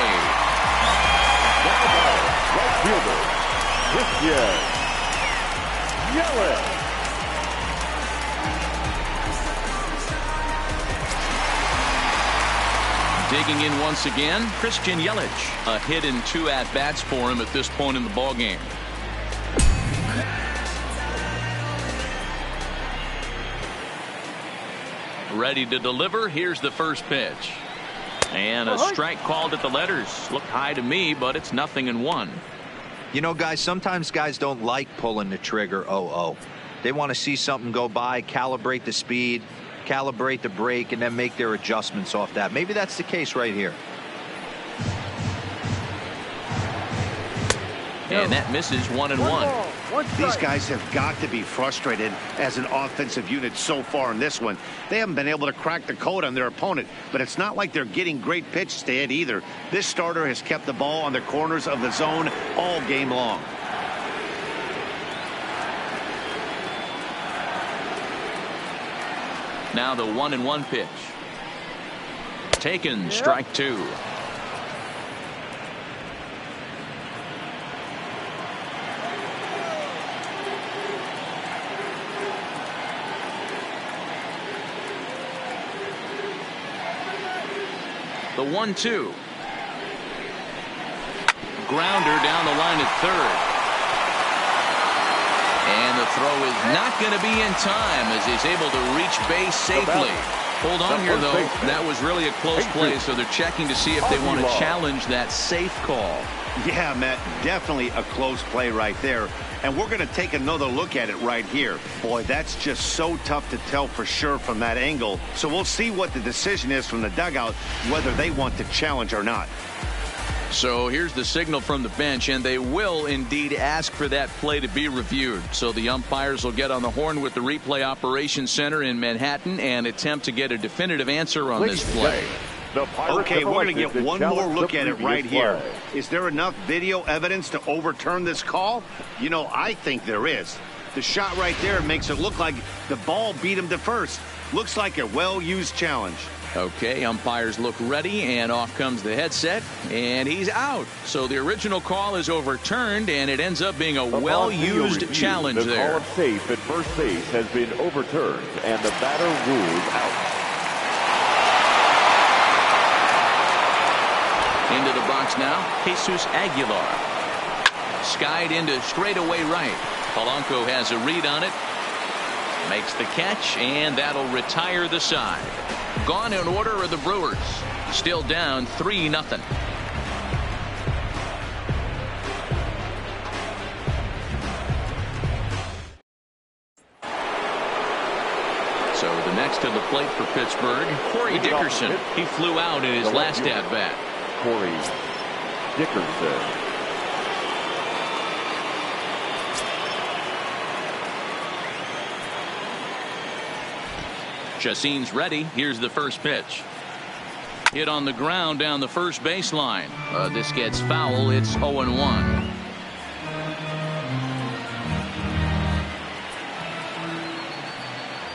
Right fielder, Christian Yelich. Digging in once again, Christian Yelich. A hit and 2 at-bats for him at this point in the ballgame. Ready to deliver. Here's the first pitch. And a strike called at the letters. Looked high to me, but it's 0-1. You know, guys, sometimes guys don't like pulling the trigger 0-0. They want to see something go by, calibrate the speed, calibrate the brake, and then make their adjustments off that. Maybe that's the case right here. And that misses 1-1. These guys have got to be frustrated as an offensive unit so far in this one. They haven't been able to crack the code on their opponent, but it's not like they're getting great pitches to hit either. This starter has kept the ball on the corners of the zone all game long. Now the 1-1 pitch. Taken, strike two. The 1-2. Grounder down the line at third. And the throw is not going to be in time as he's able to reach base safely. Hold on here, though. That was really a close play, so they're checking to see if they want to challenge that safe call. Yeah, Matt, definitely a close play right there. And we're going to take another look at it right here. Boy, that's just so tough to tell for sure from that angle. So we'll see what the decision is from the dugout, whether they want to challenge or not. So here's the signal from the bench, and they will indeed ask for that play to be reviewed. So the umpires will get on the horn with the replay operations center in Manhattan and attempt to get a definitive answer on this play. Okay, we're going to get one more look at it right here. Is there enough video evidence to overturn this call? You know, I think there is. The shot right there makes it look like the ball beat him to first. Looks like a well-used challenge. Okay, umpires look ready, and off comes the headset, and he's out. So the original call is overturned, and it ends up being a well-used challenge there. The call of safe at first base has been overturned, and the batter ruled out. Into the box now, Jesus Aguilar. Skied into straightaway right. Polanco has a read on it. Makes the catch, and that'll retire the side. Gone in order are the Brewers. Still down 3-0. So the next to the plate for Pittsburgh, Corey Dickerson. He flew out in his last at-bat. Corey Dickerson. Chacin's ready. Here's the first pitch. Hit on the ground down the first baseline. This gets foul. It's 0-1.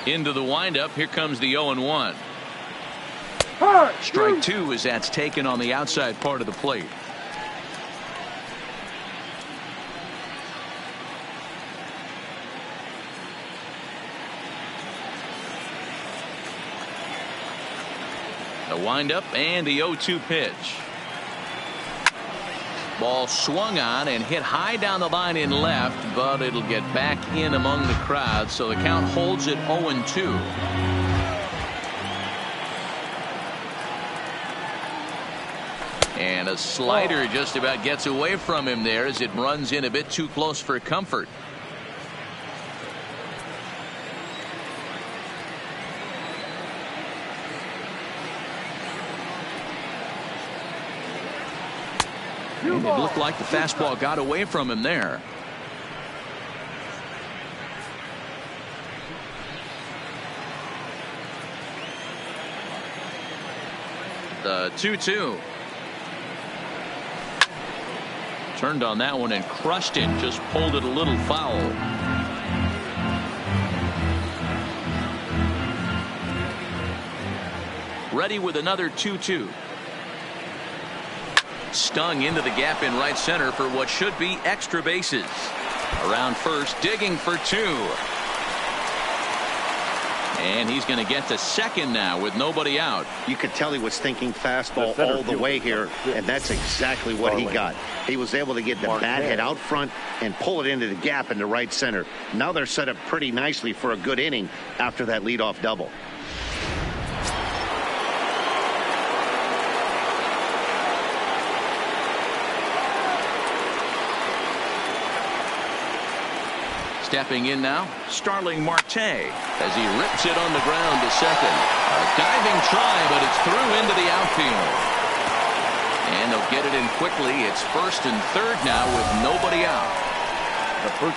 Into the windup. Here comes the 0-1. Strike two as that's taken on the outside part of the plate. The windup and the 0-2 pitch. Ball swung on and hit high down the line in left, but it'll get back in among the crowd, so the count holds at 0-2. And a slider just about gets away from him there as it runs in a bit too close for comfort. And it looked like the fastball got away from him there. The 2-2. Turned on that one and crushed it. Just pulled it a little foul. Ready with another 2-2. Stung into the gap in right center for what should be extra bases. Around first, digging for two. And he's going to get to second now with nobody out. You could tell he was thinking fastball all the way here, and that's exactly what he got. He was able to get the bat head out front and pull it into the gap in the right center. Now they're set up pretty nicely for a good inning after that leadoff double. Stepping in now, Starling Marte as he rips it on the ground to second. A diving try, but it's through into the outfield. And they'll get it in quickly. It's first and third now with nobody out.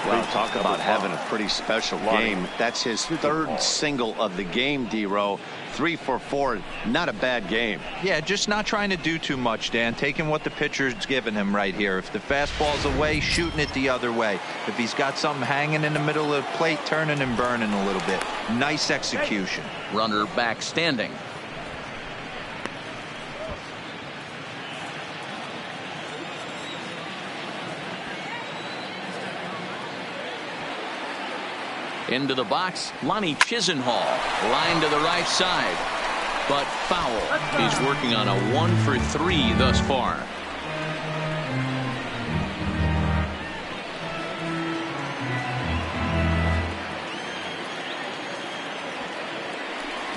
Well, talk about having a pretty special game. That's his third single of the game, D-Row. 3 for 4. Not a bad game. Yeah, just not trying to do too much, Dan. Taking what the pitcher's given him right here. If the fastball's away, shooting it the other way. If he's got something hanging in the middle of the plate, turning and burning a little bit. Nice execution. Runner back standing. Into the box, Lonnie Chisenhall. Line to the right side, but foul. He's working on a 1 for 3 thus far.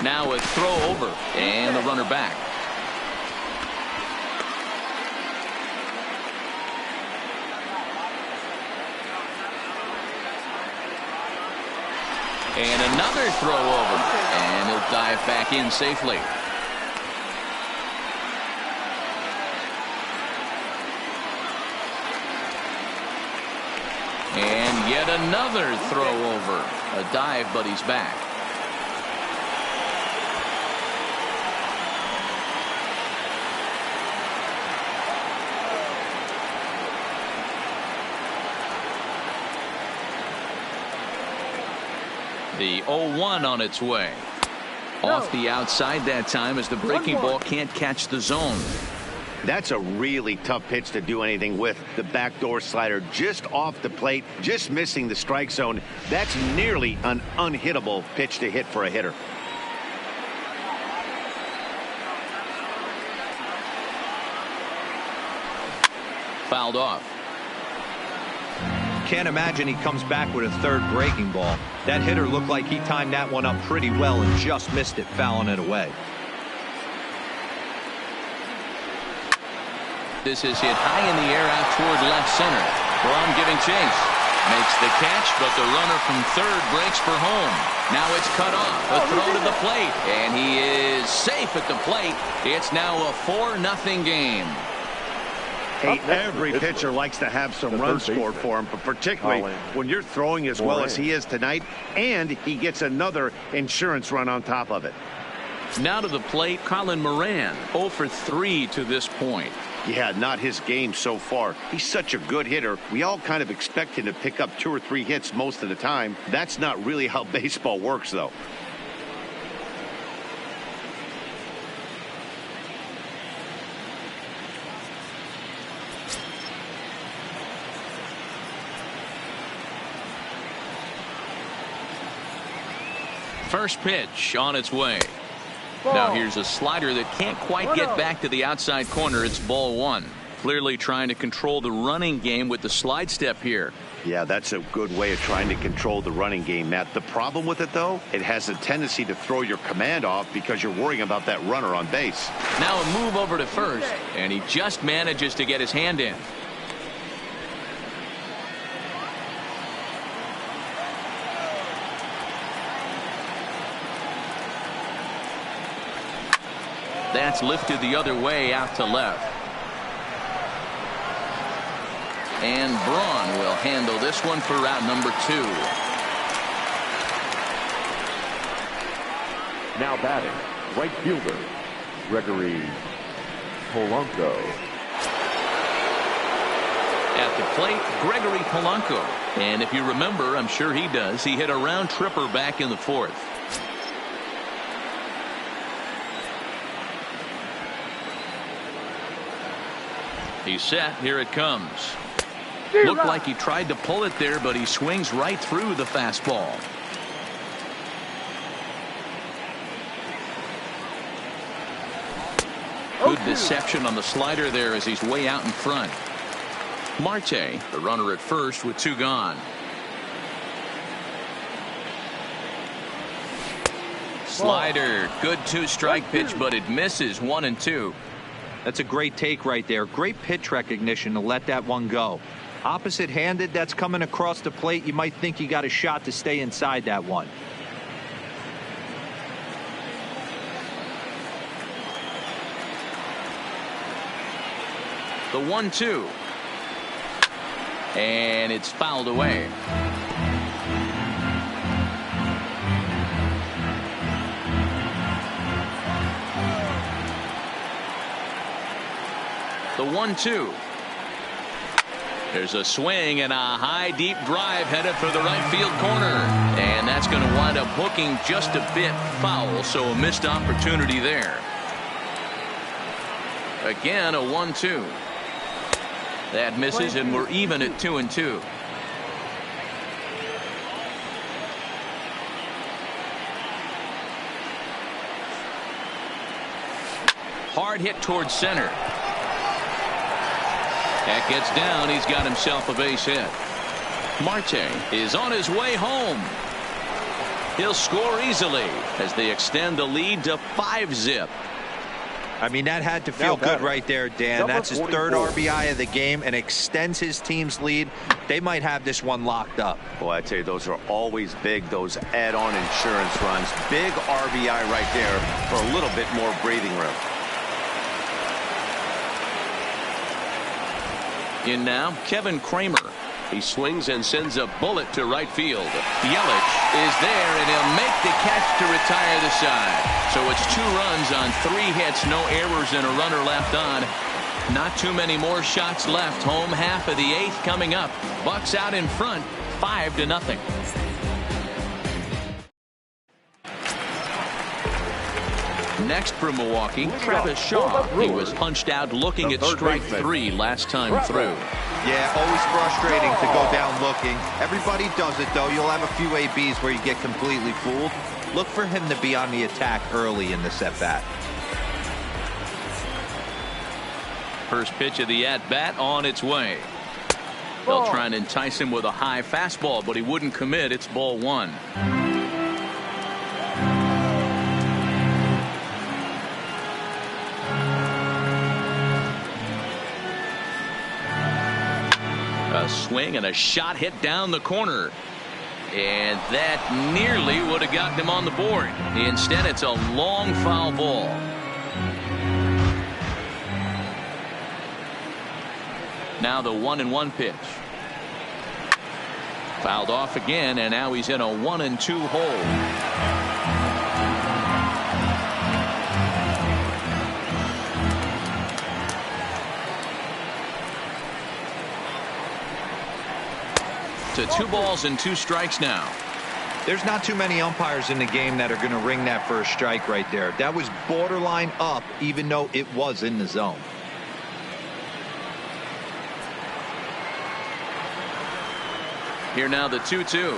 Now a throw over, and the runner back. And another throw over, and he'll dive back in safely. And yet another throw over. A dive, but he's back. The 0-1 on its way. Off the outside that time as the breaking ball can't catch the zone. That's a really tough pitch to do anything with. The backdoor slider just off the plate, just missing the strike zone. That's nearly an unhittable pitch to hit for a hitter. Fouled off. Can't imagine he comes back with a third breaking ball. That hitter looked like he timed that one up pretty well and just missed it, fouling it away. This is hit high in the air out toward left center. Braun giving chase. Makes the catch, but the runner from third breaks for home. Now it's cut off. A throw to the plate, and he is safe at the plate. It's now a 4-0 game. Hey, every pitcher likes to have some runs scored for him, but particularly when you're throwing as well as he is tonight, and he gets another insurance run on top of it. Now to the plate, Colin Moran, 0 for 3 to this point. Yeah, not his game so far. He's such a good hitter. We all kind of expect him to pick up 2 or 3 hits most of the time. That's not really how baseball works, though. First pitch on its way. Now here's a slider that can't quite get back to the outside corner. It's ball 1. Clearly trying to control the running game with the slide step here. Yeah, that's a good way of trying to control the running game, Matt. The problem with it, though, it has a tendency to throw your command off because you're worrying about that runner on base. Now a move over to first, and he just manages to get his hand in. That's lifted the other way out to left. And Braun will handle this one for route number 2. Now batting, right fielder, Gregory Polanco. At the plate, Gregory Polanco. And if you remember, I'm sure he does, he hit a round tripper back in the 4th. He's set. Here it comes. Looked like he tried to pull it there, but he swings right through the fastball. Good deception on the slider there as he's way out in front. Marte, the runner at first with 2 gone. Slider, good 2-strike pitch, but it misses 1-2. That's a great take right there. Great pitch recognition to let that one go. Opposite-handed, that's coming across the plate. You might think you got a shot to stay inside that one. The 1-2. And it's fouled away. The 1-2. There's a swing and a high deep drive headed for the right field corner, and that's going to wind up hooking just a bit foul, so a missed opportunity there. Again a 1-2. That misses, and we're even at 2-2. Hard hit towards center. That gets down. He's got himself a base hit. Marte is on his way home. He'll score easily as they extend the lead to 5-zip. I mean, that had to feel good right there, Dan. That's his 3rd RBI of the game and extends his team's lead. They might have this one locked up. Boy, I tell you, those are always big, those add-on insurance runs. Big RBI right there for a little bit more breathing room. In now, Kevin Kramer. He swings and sends a bullet to right field. Yelich is there, and he'll make the catch to retire the side. So it's 2 runs on 3 hits, no errors, and a runner left on. Not too many more shots left. Home half of the 8th coming up. Bucks out in front, 5-0. Next for Milwaukee, Travis Shaw. He was punched out looking at strike 3 last time through. Yeah, always frustrating to go down looking. Everybody does it, though. You'll have a few ABs where you get completely fooled. Look for him to be on the attack early in this at-bat. First pitch of the at-bat on its way. They'll try and entice him with a high fastball, but he wouldn't commit. It's ball 1. A swing and a shot hit down the corner. And that nearly would have gotten him on the board. Instead, it's a long foul ball. Now the 1-1 pitch. Fouled off again, and now he's in a 1-2 hole. To 2 balls and 2 strikes now. There's not too many umpires in the game that are going to ring that first strike right there. That was borderline up, even though it was in the zone. Here now the 2-2.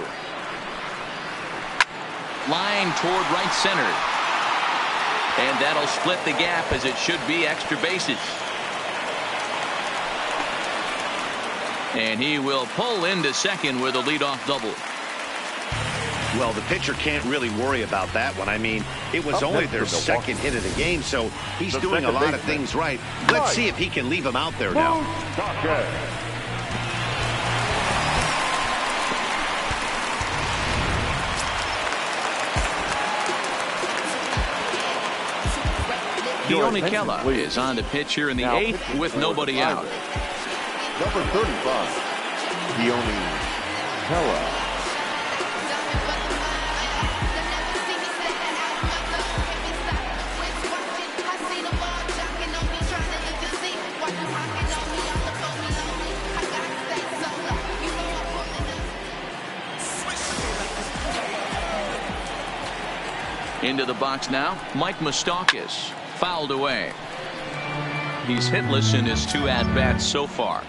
Line toward right center. And that'll split the gap, as it should be extra bases. And he will pull into second with a leadoff double. Well, the pitcher can't really worry about that one. I mean, it was only their second hit of the game, so he's doing a lot of things right. Let's see if he can leave him out there now. Keone Kela is on the pitch here in the 8th with nobody out. Number 35, Keone Kela. Into the box now, Mike Moustakas. Fouled away. He's hitless in his 2 at-bats so far.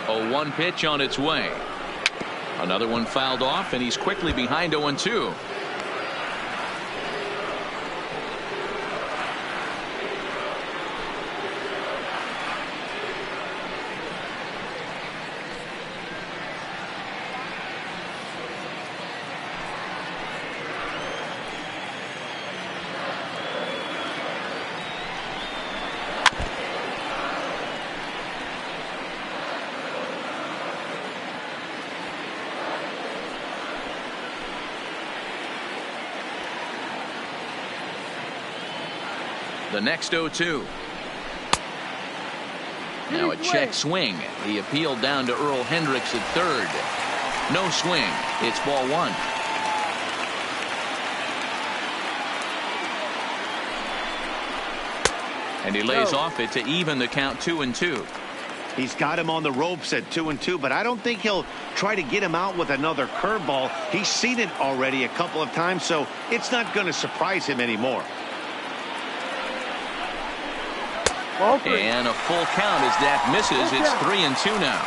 A 1 pitch on its way. Another one fouled off, and he's quickly behind 0-2. The next 0-2. Now a check swing. He appealed down to Earl Hendricks at third. No swing. It's ball 1. And he lays off it to even the count 2-2. He's got him on the ropes at 2-2, but I don't think he'll try to get him out with another curveball. He's seen it already a couple of times, so it's not going to surprise him anymore. And a full count as that misses. It's 3-2 now.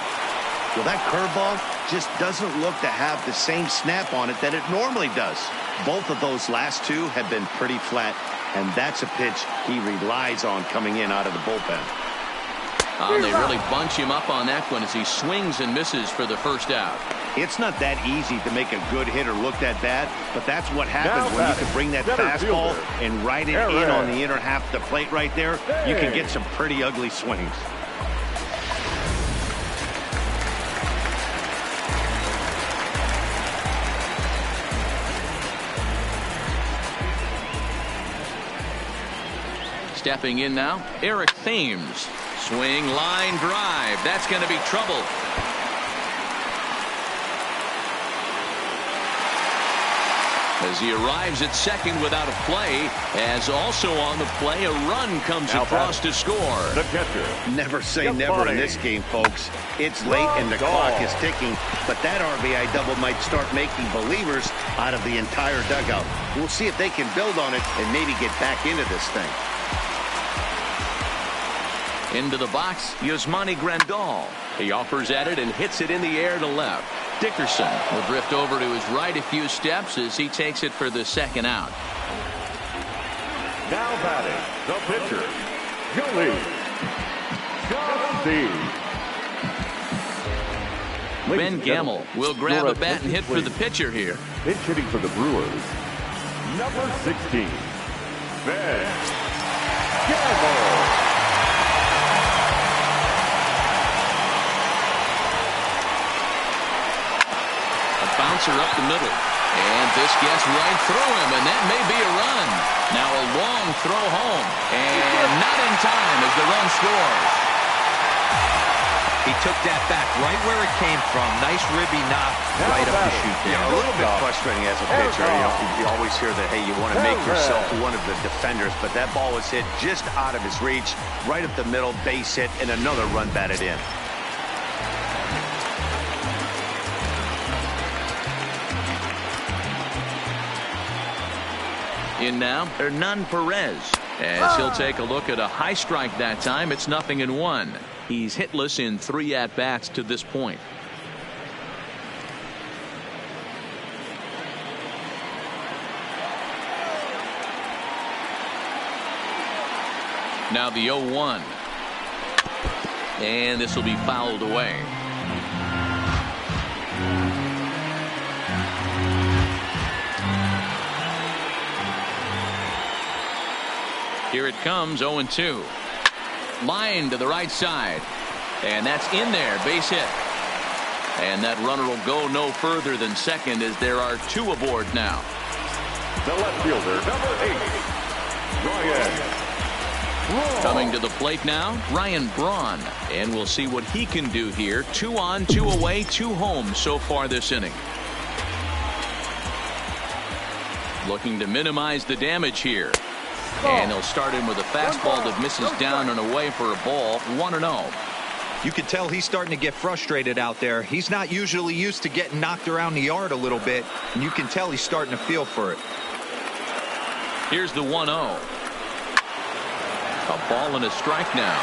Well, that curveball just doesn't look to have the same snap on it that it normally does. Both of those last 2 have been pretty flat, and that's a pitch he relies on coming in out of the bullpen. They really bunch him up on that one as he swings and misses for the first out. It's not that easy to make a good hitter look that bad, but that's what happens when you can bring that fastball and ride it in on the inner half of the plate right there. You can get some pretty ugly swings. Stepping in now, Eric Thames. Swing, line drive. That's going to be trouble. as he arrives at second without a play, as also on the play a run comes across to score. The catcher. Never say never in this game, folks. It's late and the clock is ticking, but that RBI double might start making believers out of the entire dugout. We'll see if they can build on it and maybe get back into this thing. Into the box, Yasmani Grandal. He offers at it and hits it in the air to left. Dickerson will drift over to his right a few steps as he takes it for the second out. Now batting, the pitcher, Julie Jonesy. Ben Gamble will grab a bat and hit for the pitcher here. Pinch hitting for the Brewers, number 16, Ben Gamble. Bouncer up the middle, and this gets right through him, and that may be a run. Now a long throw home, and not in time as the run scores. He took that back right where it came from. Nice ribby knock right up the chute there. A little bit frustrating as a pitcher. You always hear that, hey, you want to make yourself one of the defenders, but that ball was hit just out of his reach, right up the middle, base hit, and another run batted in. In now, Hernan Perez, as he'll take a look at a high strike that time. It's 0-1. He's hitless in 3 at-bats to this point. Now the 0-1. And this will be fouled away. Here it comes, 0-2. Line to the right side. And that's in there, base hit. And that runner will go no further than second as there are 2 aboard now. The left fielder, number 8, Ryan Braun. Coming to the plate now, Ryan Braun. And we'll see what he can do here. 2 on, 2 away, 2 home so far this inning. Looking to minimize the damage here. And he'll start in with a fastball that misses down and away for a ball. 1-0. You can tell he's starting to get frustrated out there. He's not usually used to getting knocked around the yard a little bit, and you can tell he's starting to feel for it. Here's the 1-0. A ball and a strike now.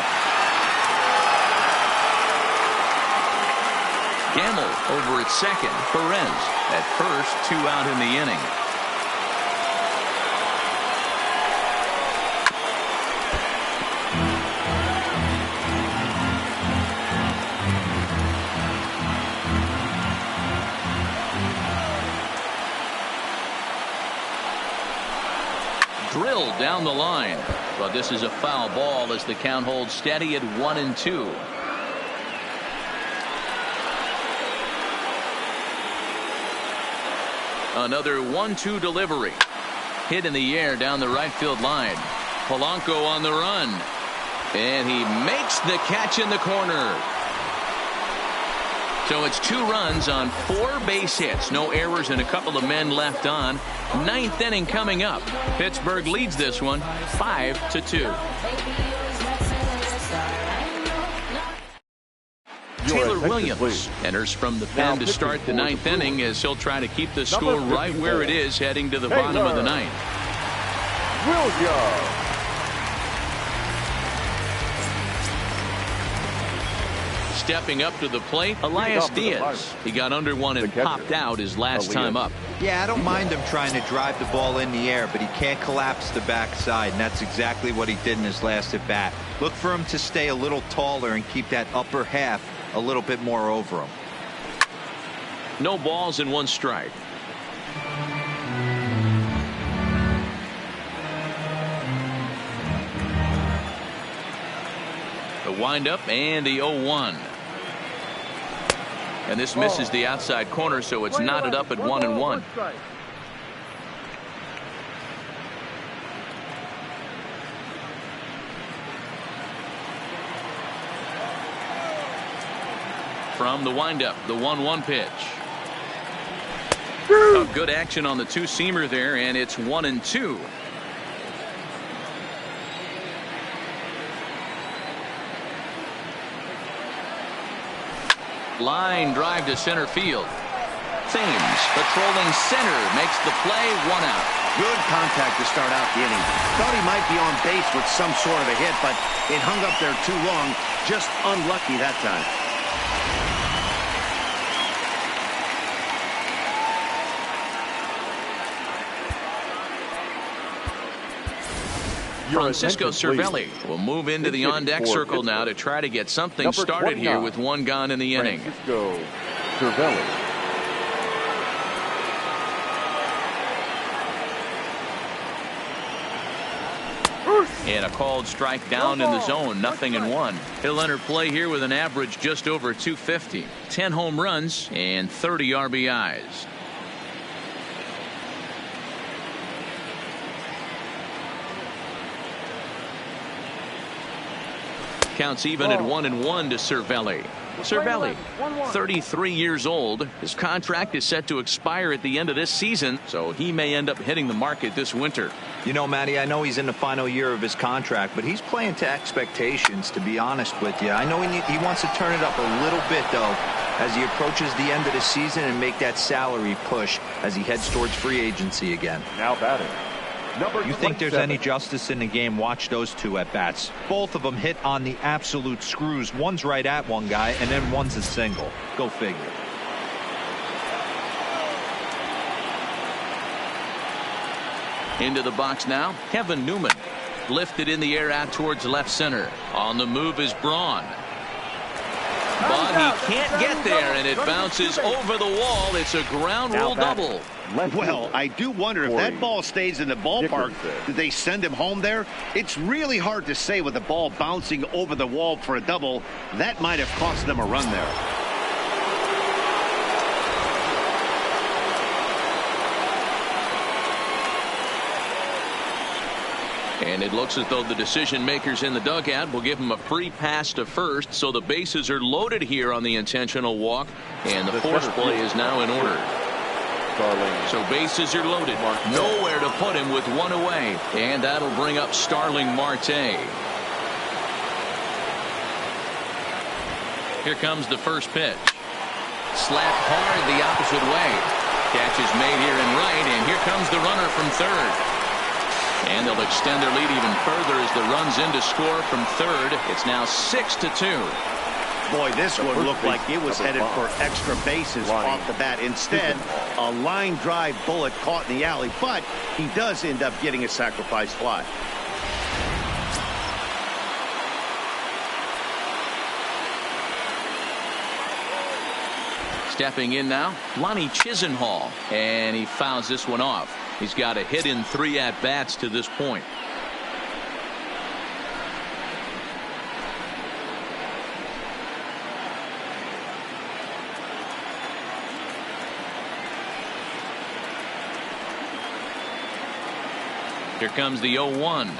Gamble over at second. Perez at first. 2 out in the inning. Drilled down the line, but this is a foul ball as the count holds steady at 1-2. Another 1-2 delivery. Hit in the air down the right field line. Polanco on the run, and he makes the catch in the corner. So it's 2 runs on 4 base hits. No errors and a couple of men left on. 9th inning coming up. Pittsburgh leads this one 5-2. Taylor Williams enters from the pen to start the 9th inning as he'll try to keep the score right where it is heading to the bottom of the 9th. Williams. Stepping up to the plate, Elias Diaz. He got under one and popped out his last time up. Yeah, I don't mind him trying to drive the ball in the air, but he can't collapse the backside, and that's exactly what he did in his last at bat. Look for him to stay a little taller and keep that upper half a little bit more over him. No balls and 1 strike. The windup and the 0-1. And this misses the outside corner, so it's knotted up at 1-1. From the windup, the 1-1 pitch. 2. Good action on the two-seamer there, and it's 1-2. Line drive to center field. Thames patrolling center makes the play, 1 out. Good contact to start out the inning. Thought he might be on base with some sort of a hit, but it hung up there too long. Just unlucky that time. Francisco Cervelli will move into the on-deck circle now to try to get something started here with 1 gone in the inning. Francisco Cervelli. And a called strike down in the zone, 0-1. He'll enter play here with an average just over 250, 10 home runs, and 30 RBIs. Counts even at 1-1 to Cervelli. Cervelli, 33 years old. His contract is set to expire at the end of this season, so he may end up hitting the market this winter. You know, Matty, I know he's in the final year of his contract, but he's playing to expectations, to be honest with you. I know he wants to turn it up a little bit, though, as he approaches the end of the season and make that salary push as he heads towards free agency again. Now batting. You think there's any justice in the game? Watch those two at bats. Both of them hit on the absolute screws. One's right at one guy, and then one's a single. Go figure. Into the box now, Kevin Newman. Lifted in the air out towards left center. On the move is Braun. But he can't get there, and it bounces over the wall. It's a ground rule double. Well, I do wonder if that ball stays in the ballpark, did they send him home there? It's really hard to say with the ball bouncing over the wall for a double. That might have cost them a run there. And it looks as though the decision makers in the dugout will give him a free pass to first, so the bases are loaded here on the intentional walk, and the force play is now in order. So bases are loaded. Nowhere to put him with 1 away, and that'll bring up Starling Marte. Here comes the first pitch. Slapped hard the opposite way. Catch is made here in right, and here comes the runner from third. And they'll extend their lead even further as the runs in to score from third. It's now 6-2. Boy, this one looked like it was headed for extra bases off the bat. Instead, a line drive bullet caught in the alley, but he does end up getting a sacrifice fly. Stepping in now, Lonnie Chisenhall, and he fouls this one off. He's got a hit in 3 at-bats to this point. Here comes the 0-1.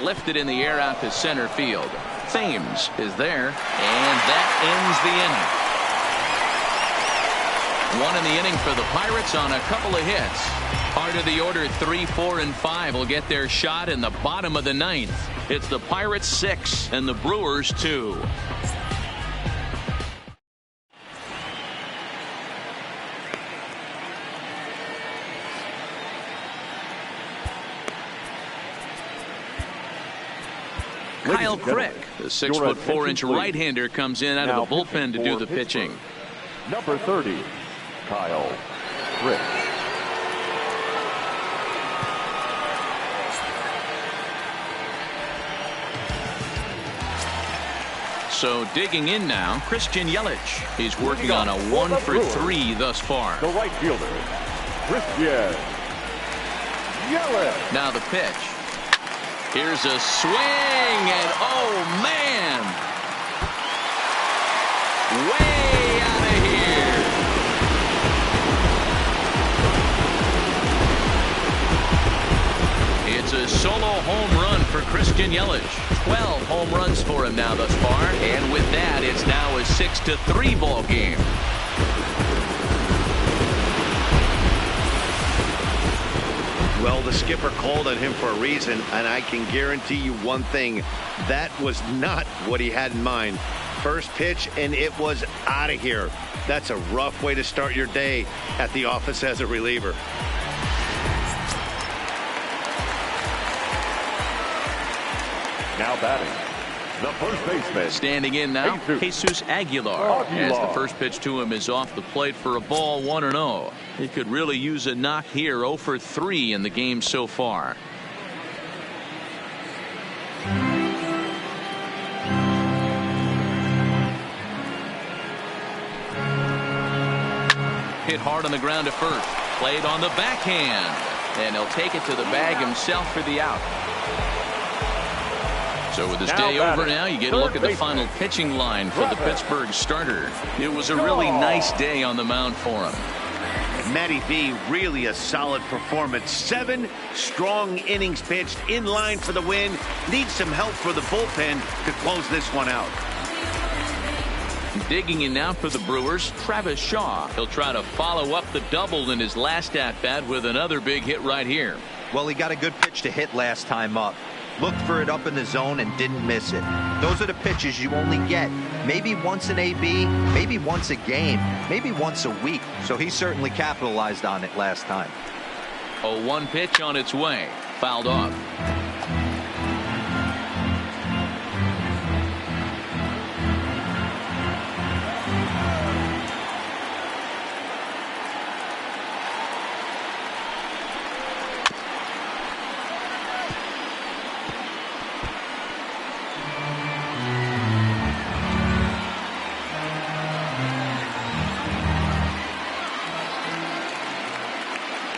Lifted in the air out to center field. Thames is there, and that ends the inning. 1 in the inning for the Pirates on a couple of hits. Part of the order 3, 4, and 5 will get their shot in the bottom of the 9th. It's the Pirates 6 and the Brewers 2. Kyle Crick, the 6'4" right-hander, comes in out of the bullpen to do the pitching. Number 30, Kyle Crick. So digging in now, Christian Yelich. He's working on a 1 for 3 thus far. The right fielder, Christian Yelich. Now the pitch. Here's a swing, and oh man! Way out of here. It's a solo home run for Christian Yelich. 12 home runs for him now thus far, and with that, it's now a 6-3 ball game. Well, the skipper called on him for a reason, and I can guarantee you one thing. That was not what he had in mind. First pitch, and it was out of here. That's a rough way to start your day at the office as a reliever. Now batting, the first baseman. Standing in now, Jesus Aguilar. As the first pitch to him is off the plate for a ball, 1-0. He could really use a knock here. 0 for 3 in the game so far. Hit hard on the ground to first. Played on the backhand. And he'll take it to the bag himself for the out. So with this day over now, you get a look at the final pitching line for the Pittsburgh starter. It was a really nice day on the mound for him. Matty V, really a solid performance. 7 strong innings pitched, in line for the win. Needs some help for the bullpen to close this one out. Digging in now for the Brewers, Travis Shaw. He'll try to follow up the double in his last at-bat with another big hit right here. Well, he got a good pitch to hit last time up. Looked for it up in the zone and didn't miss it. Those are the pitches you only get maybe once in AB, maybe once a game, maybe once a week. So he certainly capitalized on it last time. A 1 pitch on its way. Fouled off.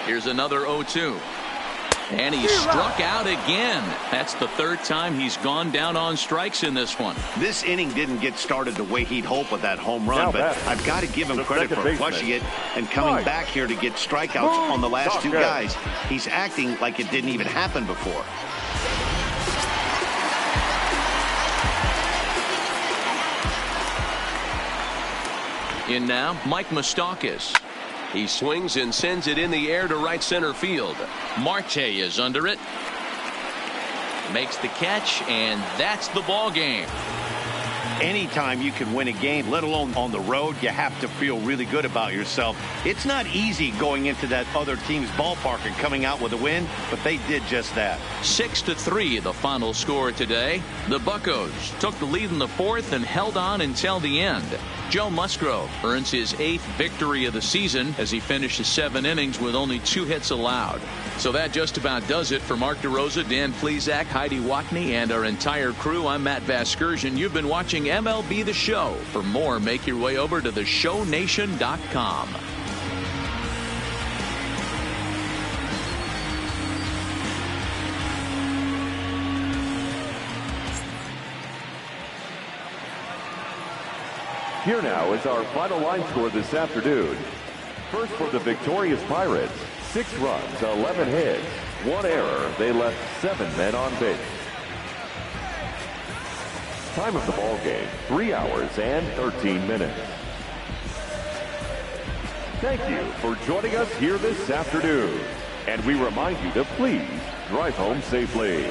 Here's another 0-2. And he struck out again. That's the 3rd time he's gone down on strikes in this one. This inning didn't get started the way he'd hope with that home run, but I've got to give him credit for flushing it and coming back here to get strikeouts on the last 2 guys. He's acting like it didn't even happen before. In now, Mike Moustakas. He swings and sends it in the air to right center field. Marte is under it. Makes the catch, and that's the ball game. Anytime you can win a game, let alone on the road, you have to feel really good about yourself. It's not easy going into that other team's ballpark and coming out with a win, but they did just that. 6-3 the final score today. The Buccos took the lead in the 4th and held on until the end. Joe Musgrove earns his 8th victory of the season as he finishes 7 innings with only 2 hits allowed. So that just about does it for Mark DeRosa, Dan Plesac, Heidi Watney, and our entire crew. I'm Matt Vasgersian. You've been watching MLB The Show. For more, make your way over to theshownation.com. Here now is our final line score this afternoon. First for the victorious Pirates, 6 runs, 11 hits, 1 error. They left 7 men on base. Time of the ball game, 3 hours and 13 minutes. Thank you for joining us here this afternoon. And we remind you to please drive home safely.